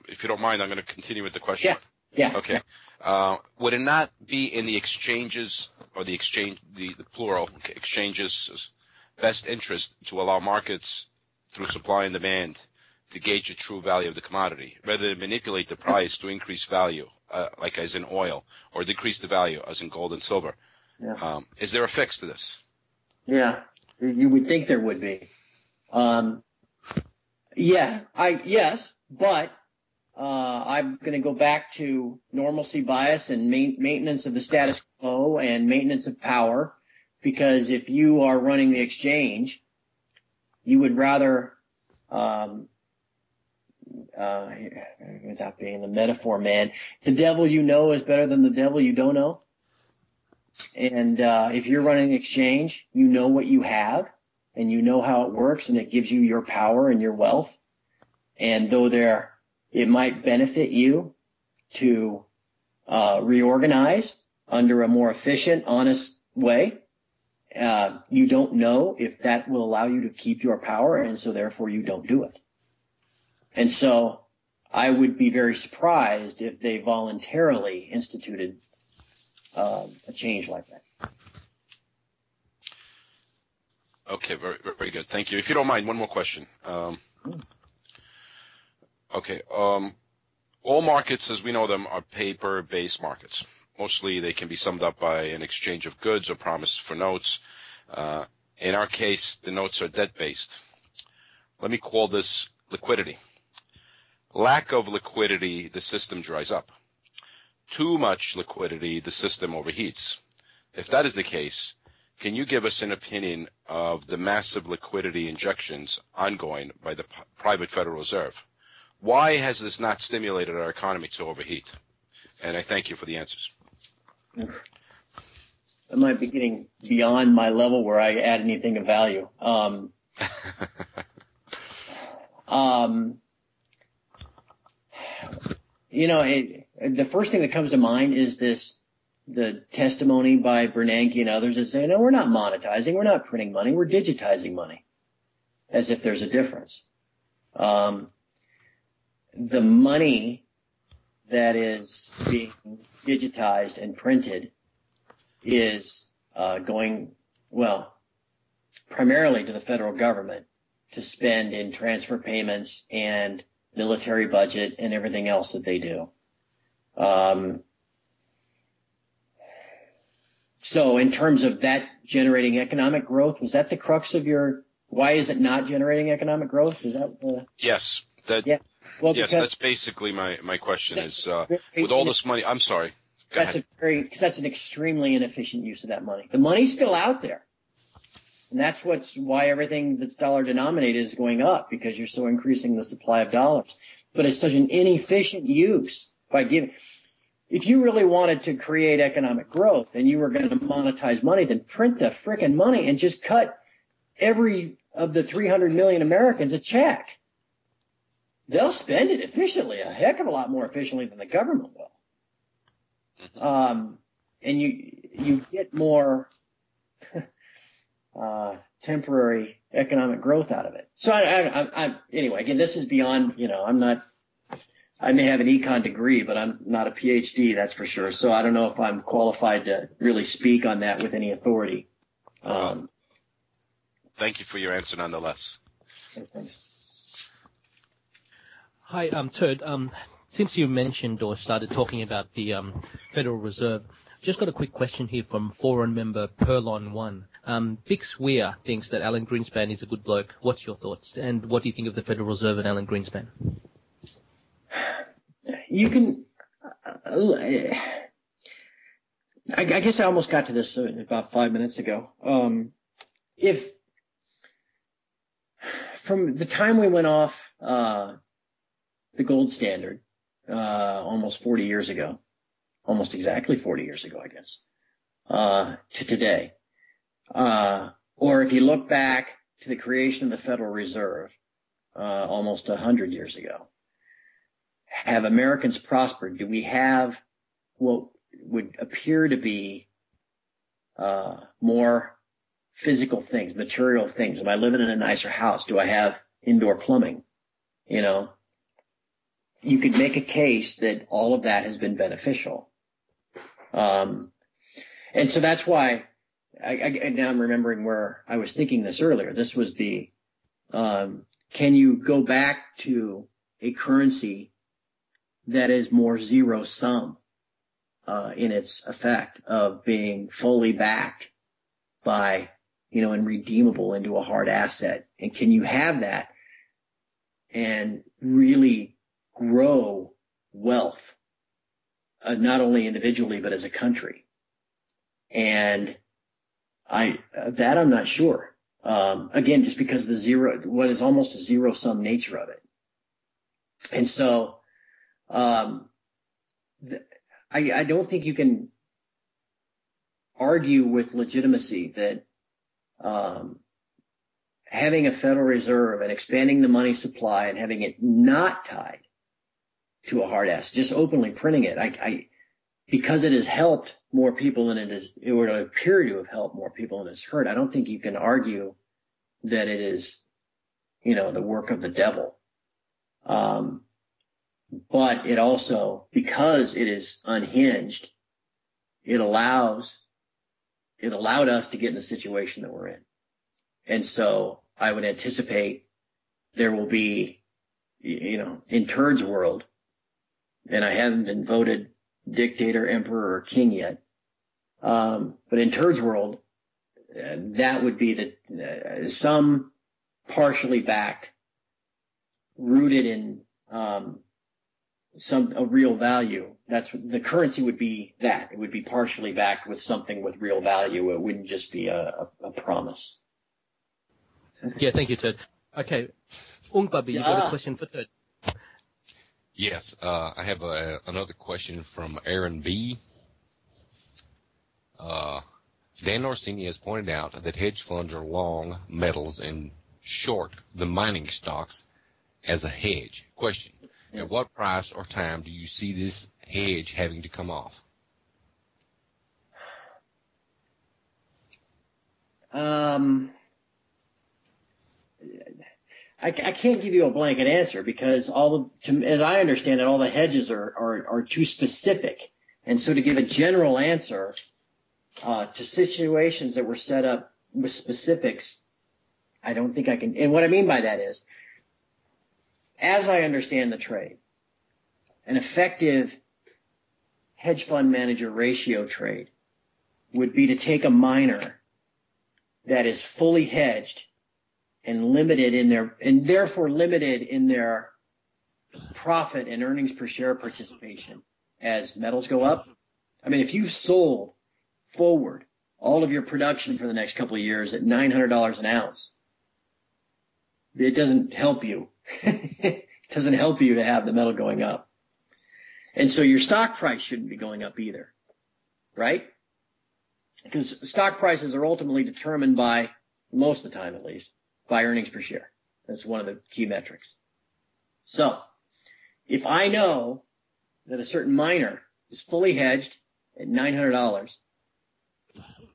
If you don't mind, I'm going to continue with the question. Yeah. Okay. Would it not be in the exchanges, or the plural exchanges' best interest to allow markets through supply and demand to gauge the true value of the commodity, rather than manipulate the price to increase value, like as in oil, or decrease the value as in gold and silver? Yeah. Is there a fix to this? Yeah, you would think there would be. Yes, but I'm going to go back to normalcy bias and maintenance of the status quo and maintenance of power, because if you are running the exchange, you would rather, without being the metaphor man, the devil you know is better than the devil you don't know. And if you're running an exchange, you know what you have, and you know how it works, and it gives you your power and your wealth. And though it might benefit you to reorganize under a more efficient, honest way, you don't know if that will allow you to keep your power, and so therefore you don't do it. And so I would be very surprised if they voluntarily instituted a change like that. Okay, very, very good. Thank you. If you don't mind, one more question. Okay. All markets, as we know them, are paper-based markets. Mostly they can be summed up by an exchange of goods or promise for notes. In our case, the notes are debt-based. Let me call this liquidity. Lack of liquidity, the system dries up. Too much liquidity, the system overheats. If that is the case, can you give us an opinion of the massive liquidity injections ongoing by the private Federal Reserve? Why has this not stimulated our economy to overheat? And I thank you for the answers. I might be getting beyond my level where I add anything of value. The first thing that comes to mind is the testimony by Bernanke and others that say, no, we're not monetizing, we're not printing money, we're digitizing money, as if there's a difference. The money that is being digitized and printed is going, primarily to the federal government to spend in transfer payments and military budget and everything else that they do. So in terms of that generating economic growth, was that the crux of why is it not generating economic growth? Is that Yes. Yeah. Well, yes, that's basically my question is, with all this money, I'm sorry. Because that's an extremely inefficient use of that money. The money's still out there. And that's why everything that's dollar denominated is going up, because you're so increasing the supply of dollars. But it's such an inefficient use if you really wanted to create economic growth and you were going to monetize money, then print the frickin' money and just cut every of the 300 million Americans a check. They'll spend it efficiently, a heck of a lot more efficiently than the government will. And you get more temporary economic growth out of it. So anyway, again, this is beyond, I may have an econ degree, but I'm not a PhD, that's for sure. So I don't know if I'm qualified to really speak on that with any authority. Thank you for your answer nonetheless. Thanks. Hi, Turd. Since you mentioned or started talking about the Federal Reserve, just got a quick question here from forum member Perlon1. Bix Weir thinks that Alan Greenspan is a good bloke. What's your thoughts? And what do you think of the Federal Reserve and Alan Greenspan? You can, I guess I almost got to this about 5 minutes ago. If from the time we went off the gold standard almost 40 years ago, almost exactly 40 years ago, I guess, to today, or if you look back to the creation of the Federal Reserve almost 100 years ago, have Americans prospered? Do we have what would appear to be more physical things, material things? Am I living in a nicer house? Do I have indoor plumbing? You know, you could make a case that all of that has been beneficial. And so that's why now I'm remembering where I was thinking this earlier. This was the, can you go back to a currency that is more zero sum in its effect of being fully backed by, and redeemable into a hard asset? And can you have that and really grow wealth, not only individually, but as a country? And I'm not sure. Again, just because of what is almost a zero sum nature of it. And so, I don't think you can argue with legitimacy that having a Federal Reserve and expanding the money supply and having it not tied to a hard asset, just openly printing it, because it has helped more people than it would appear to have helped more people than it's hurt. I don't think you can argue that it is, the work of the devil. But it also, because it is unhinged, it allowed us to get in the situation that we're in. And so I would anticipate there will be, in Turd's world, and I haven't been voted dictator, emperor, or king yet, but in Turd's world, that would be some partially backed, rooted in a real value. That's what the currency would be. That it would be partially backed with something with real value. It wouldn't just be a promise. Yeah, thank you, Ted. Okay, Ungbabi, you got a question for Ted? Yes, I have another question from Aaron B. Dan Orsini has pointed out that hedge funds are long metals and short the mining stocks as a hedge. Question: at what price or time do you see this hedge having to come off? I can't give you a blanket answer because as I understand it, all the hedges are too specific. And so to give a general answer to situations that were set up with specifics, I don't think I can. And what I mean by that is, as I understand the trade, an effective hedge fund manager ratio trade would be to take a miner that is fully hedged and therefore limited in their profit and earnings per share participation as metals go up. I mean, if you've sold forward all of your production for the next couple of years at $900 an ounce, it doesn't help you. It doesn't help you to have the metal going up. And so your stock price shouldn't be going up either, right? Because stock prices are ultimately determined by, most of the time at least, by earnings per share. That's one of the key metrics. So if I know that a certain miner is fully hedged at $900,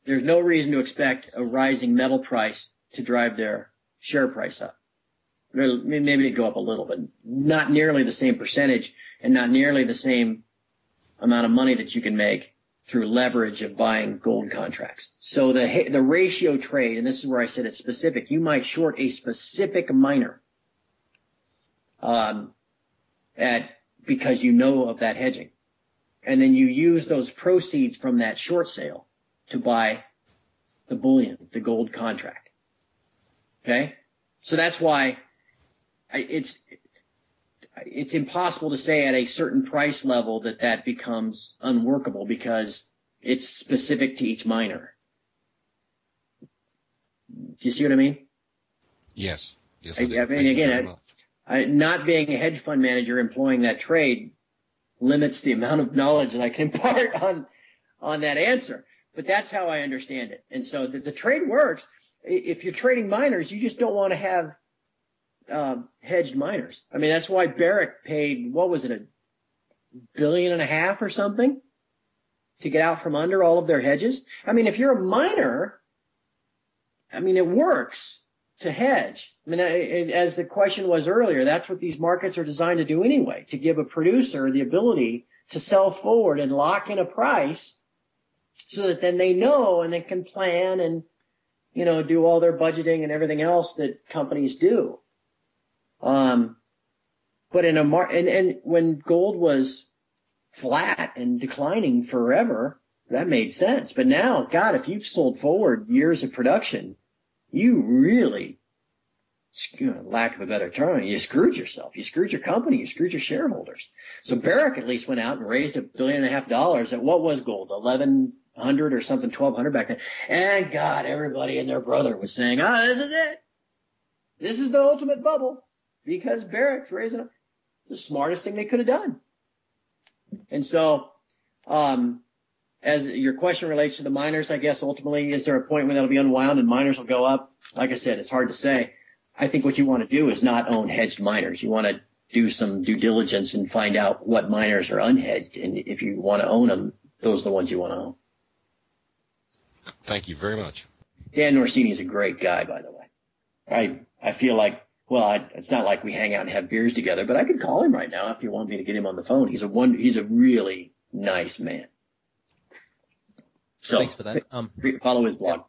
there's no reason to expect a rising metal price to drive their share price up. Maybe it'd go up a little, but not nearly the same percentage and not nearly the same amount of money that you can make through leverage of buying gold contracts. So the ratio trade, and this is where I said it's specific, you might short a specific miner because you know of that hedging. And then you use those proceeds from that short sale to buy the bullion, the gold contract. Okay? So that's why it's impossible to say at a certain price level that becomes unworkable because it's specific to each miner. Do you see what I mean? Yes. Yes. I mean, again, not being a hedge fund manager employing that trade limits the amount of knowledge that I can impart on that answer. But that's how I understand it. And so the trade works. If you're trading miners, you just don't want to have hedged miners. I mean, that's why Barrick paid, what was it, $1.5 billion or something to get out from under all of their hedges. I mean, if you're a miner, I mean, it works to hedge. I mean, as the question was earlier, that's what these markets are designed to do anyway, to give a producer the ability to sell forward and lock in a price so that then they know and they can plan and, you know, do all their budgeting and everything else that companies do. But in and when gold was flat and declining forever, that made sense. But now, God, if you've sold forward years of production, you really, lack of a better term, you screwed yourself. You screwed your company. You screwed your shareholders. So Barrick at least went out and raised $1.5 billion at what was gold, 1,100 or something, 1,200 back then. And God, everybody and their brother was saying, this is it. This is the ultimate bubble because Barrick's raising it. It's the smartest thing they could have done. And so, as your question relates to the miners, I guess ultimately, is there a point when that'll be unwound and miners will go up? Like I said, it's hard to say. I think what you want to do is not own hedged miners. You want to do some due diligence and find out what miners are unhedged. And if you want to own them, those are the ones you want to own. Thank you very much. Dan Norsini is a great guy, by the way. I feel like, well, it's not like we hang out and have beers together, but I could call him right now if you want me to get him on the phone. He's a really nice man. So thanks for that. Follow his blog.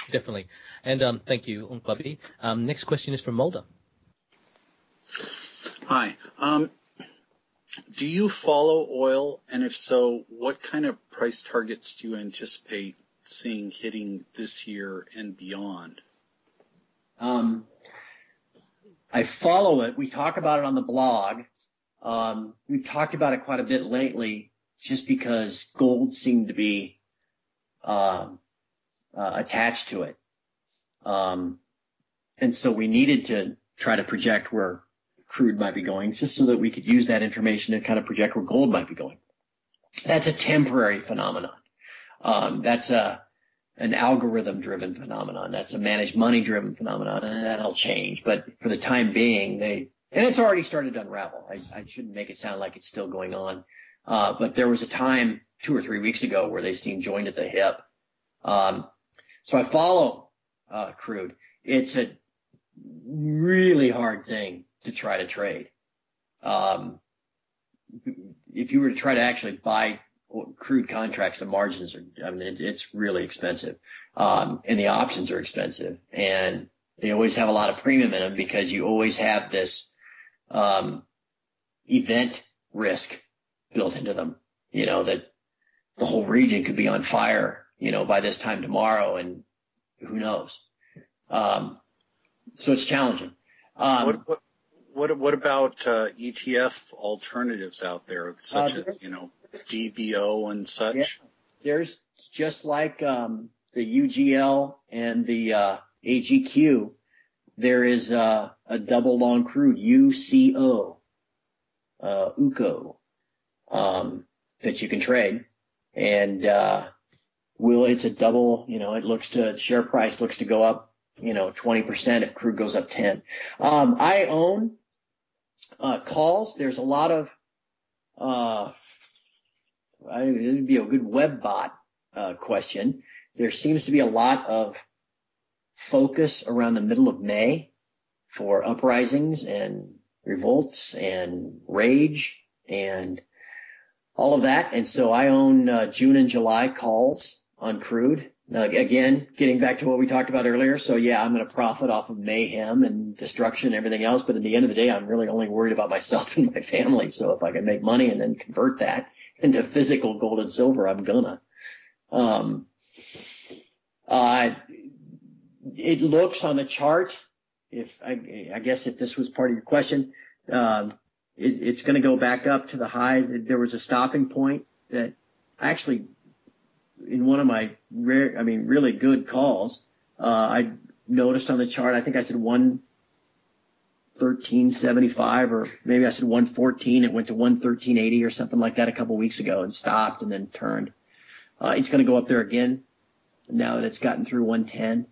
Definitely. And thank you, Bobby. Next question is from Mulder. Hi. Do you follow oil? And if so, what kind of price targets do you anticipate seeing hitting this year and beyond? I follow it. We talk about it on the blog. We've talked about it quite a bit lately just because gold seemed to be attached to it. And so we needed to try to project where crude might be going just so that we could use that information to kind of project where gold might be going. That's a temporary phenomenon. That's an algorithm-driven phenomenon. That's a managed money-driven phenomenon, and that'll change. But for the time being, and it's already started to unravel. I shouldn't make it sound like it's still going on. But there was a time 2 or 3 weeks ago where they seemed joined at the hip. So I follow crude. It's a really hard thing to try to trade. If you were to try to actually buy crude contracts, the margins are, it's really expensive. And the options are expensive. And they always have a lot of premium in them because you always have this event risk built into them, that the whole region could be on fire, by this time tomorrow, and who knows. So it's challenging. What about ETF alternatives out there, such as DBO and such? Yeah. There's just like the UGL and the AGQ. There is a double long crude UCO, UCO, that you can trade, and it's a double. Share price looks to go up 20% if crude goes up 10. I own calls. There's a lot of it would be a good web bot question. There seems to be a lot of focus around the middle of May for uprisings and revolts and rage and all of that. And so I own June and July calls on crude. Again, getting back to what we talked about earlier. So yeah, I'm going to profit off of mayhem and destruction and everything else. But at the end of the day, I'm really only worried about myself and my family. So if I can make money and then convert that into physical gold and silver, I'm gonna. It looks on the chart, I guess if this was part of your question, it's going to go back up to the highs. There was a stopping point that actually, in one of my really good calls, I noticed on the chart, I think I said 113.75, or maybe I said 114. It went to 113.80 or something like that a couple weeks ago and stopped and then turned. It's going to go up there again now that it's gotten through 110.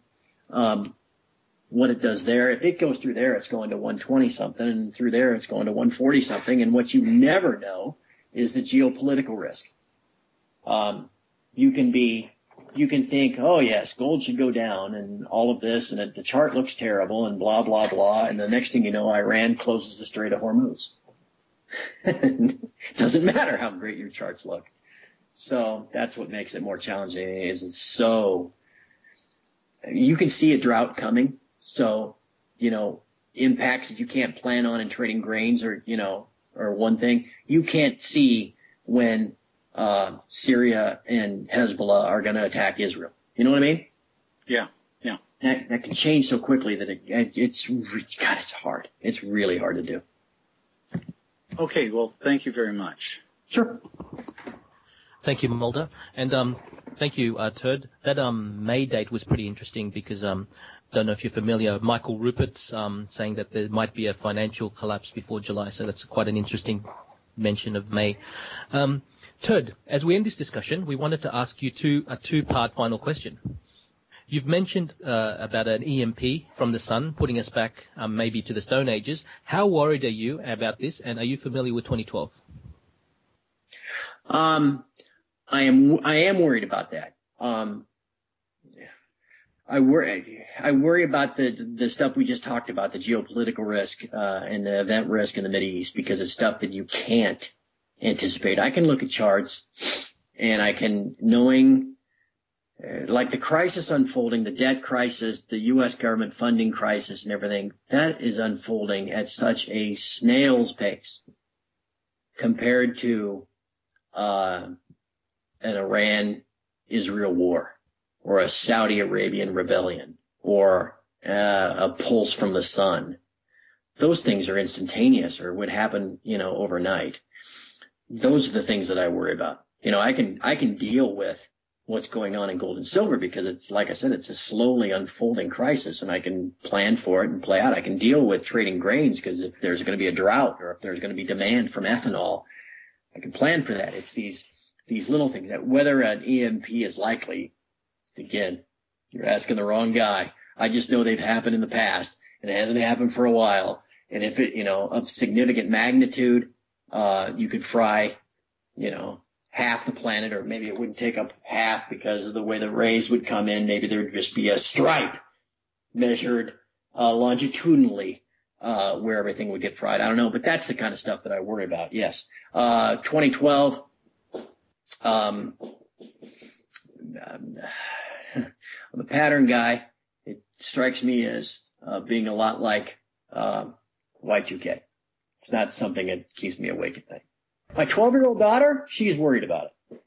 What it does there, if it goes through there, it's going to 120 something, and through there, it's going to 140 something. And what you never know is the geopolitical risk. You can think, oh yes, gold should go down and all of this, and the chart looks terrible and blah, blah, blah. And the next thing you know, Iran closes the Strait of Hormuz. It doesn't matter how great your charts look. So that's what makes it more challenging, is it's so, you can see a drought coming. So, impacts that you can't plan on in trading grains or one thing. You can't see when Syria and Hezbollah are going to attack Israel. You know what I mean? Yeah. That can change so quickly that it's hard. It's really hard to do. Okay, well, thank you very much. Sure. Thank you, Mulder. And thank you, Turd. That May date was pretty interesting because don't know if you're familiar, Michael Rupert's saying that there might be a financial collapse before July, so that's quite an interesting mention of May. Turd, as we end this discussion, we wanted to ask you a two-part final question. You've mentioned about an EMP from the sun putting us back maybe to the Stone Ages. How worried are you about this, and are you familiar with 2012? I am worried about that. I worry about the stuff we just talked about, the geopolitical risk and the event risk in the Mideast, because it's stuff that you can't anticipate. I can look at charts and I can, knowing like the crisis unfolding, the debt crisis, the U.S. government funding crisis and everything, that is unfolding at such a snail's pace compared to an Iran-Israel war, or a Saudi Arabian rebellion, or a pulse from the sun. Those things are instantaneous, or would happen, overnight. Those are the things that I worry about. I can deal with what's going on in gold and silver because it's, like I said, it's a slowly unfolding crisis, and I can plan for it and play out. I can deal with trading grains because if there's going to be a drought or if there's going to be demand from ethanol, I can plan for that. It's these little things that whether an EMP is likely. Again, you're asking the wrong guy. I just know they've happened in the past, and it hasn't happened for a while. And if it, of significant magnitude, you could fry, half the planet, or maybe it wouldn't take up half because of the way the rays would come in. Maybe there would just be a stripe measured longitudinally where everything would get fried. I don't know, but that's the kind of stuff that I worry about. Yes. 2012. I'm a pattern guy. It strikes me as being a lot like Y2K. It's not something that keeps me awake at night. My 12-year-old daughter, she's worried about it.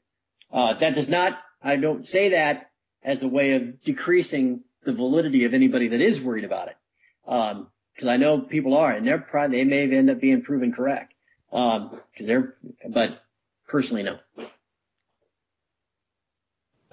I don't say that as a way of decreasing the validity of anybody that is worried about it. Because I know people are, and they may end up being proven correct. But personally, no.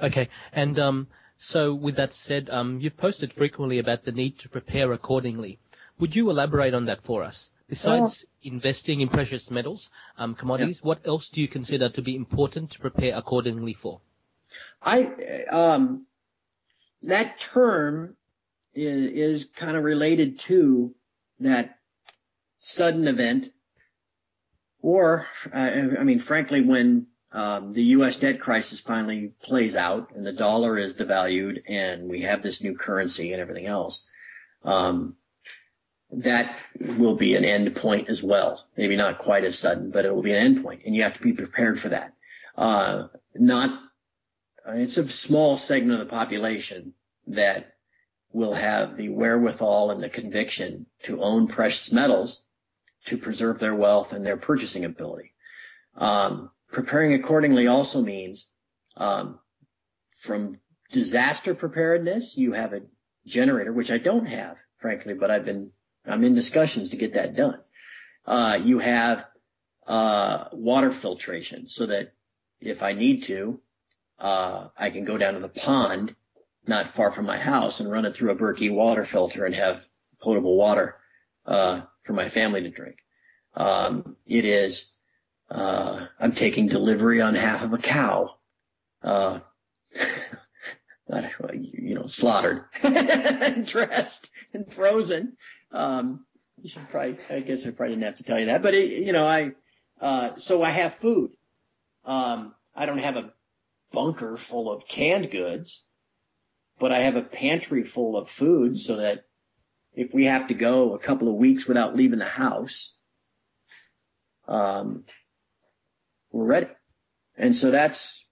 Okay, and so with that said, you've posted frequently about the need to prepare accordingly. Would you elaborate on that for us? Besides investing in precious metals, commodities, what else do you consider to be important to prepare accordingly for? That term is kind of related to that sudden event, or frankly, when the U.S. debt crisis finally plays out and the dollar is devalued and we have this new currency and everything else, that will be an end point as well. Maybe not quite as sudden, but it will be an end point, and you have to be prepared for that. it's a small segment of the population that will have the wherewithal and the conviction to own precious metals to preserve their wealth and their purchasing ability. Preparing accordingly also means from disaster preparedness, you have a generator, which I don't have, frankly, but I'm in discussions to get that done. You have water filtration so that if I need to, I can go down to the pond not far from my house and run it through a Berkey water filter and have potable water for my family to drink. I'm taking delivery on half of a cow, slaughtered, and dressed and frozen. You should probably, I guess I probably didn't have to tell you that, but so I have food. I don't have a bunker full of canned goods, but I have a pantry full of food so that if we have to go a couple of weeks without leaving the house, we're ready. And so that's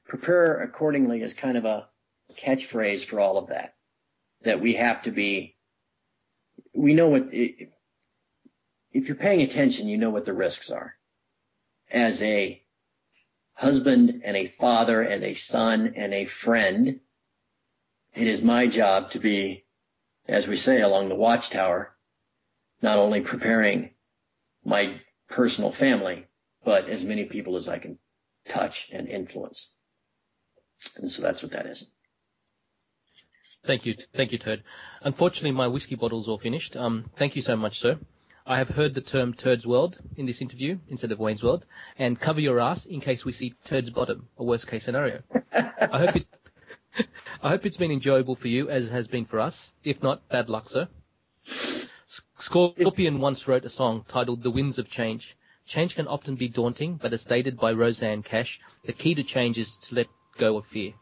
prepare accordingly is kind of a catchphrase for all of that, that we have to be, we know what, if you're paying attention, you know what the risks are. As a husband and a father and a son and a friend, it is my job to be, as we say, along the watchtower, not only preparing my personal family, but as many people as I can touch and influence. And so that's what that is. Thank you, Turd. Unfortunately, my whiskey bottle's all finished. Thank you so much, sir. I have heard the term Turd's World in this interview instead of Wayne's World, and cover your ass in case we see Turd's bottom, a worst case scenario. I hope it's been enjoyable for you as has been for us. If not, bad luck, sir. Scorpion once wrote a song titled The Winds of Change. Change can often be daunting, but as stated by Roseanne Cash, the key to change is to let go of fear.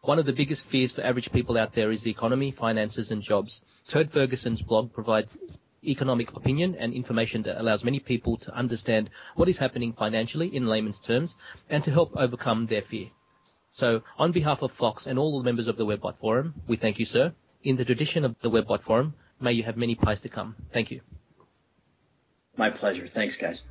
One of the biggest fears for average people out there is the economy, finances, and jobs. Turd Ferguson's blog provides economic opinion and information that allows many people to understand what is happening financially in layman's terms and to help overcome their fear. So, on behalf of Fox and all the members of the WebBot Forum, we thank you, sir. In the tradition of the WebBot Forum, may you have many pies to come. Thank you. My pleasure. Thanks, guys.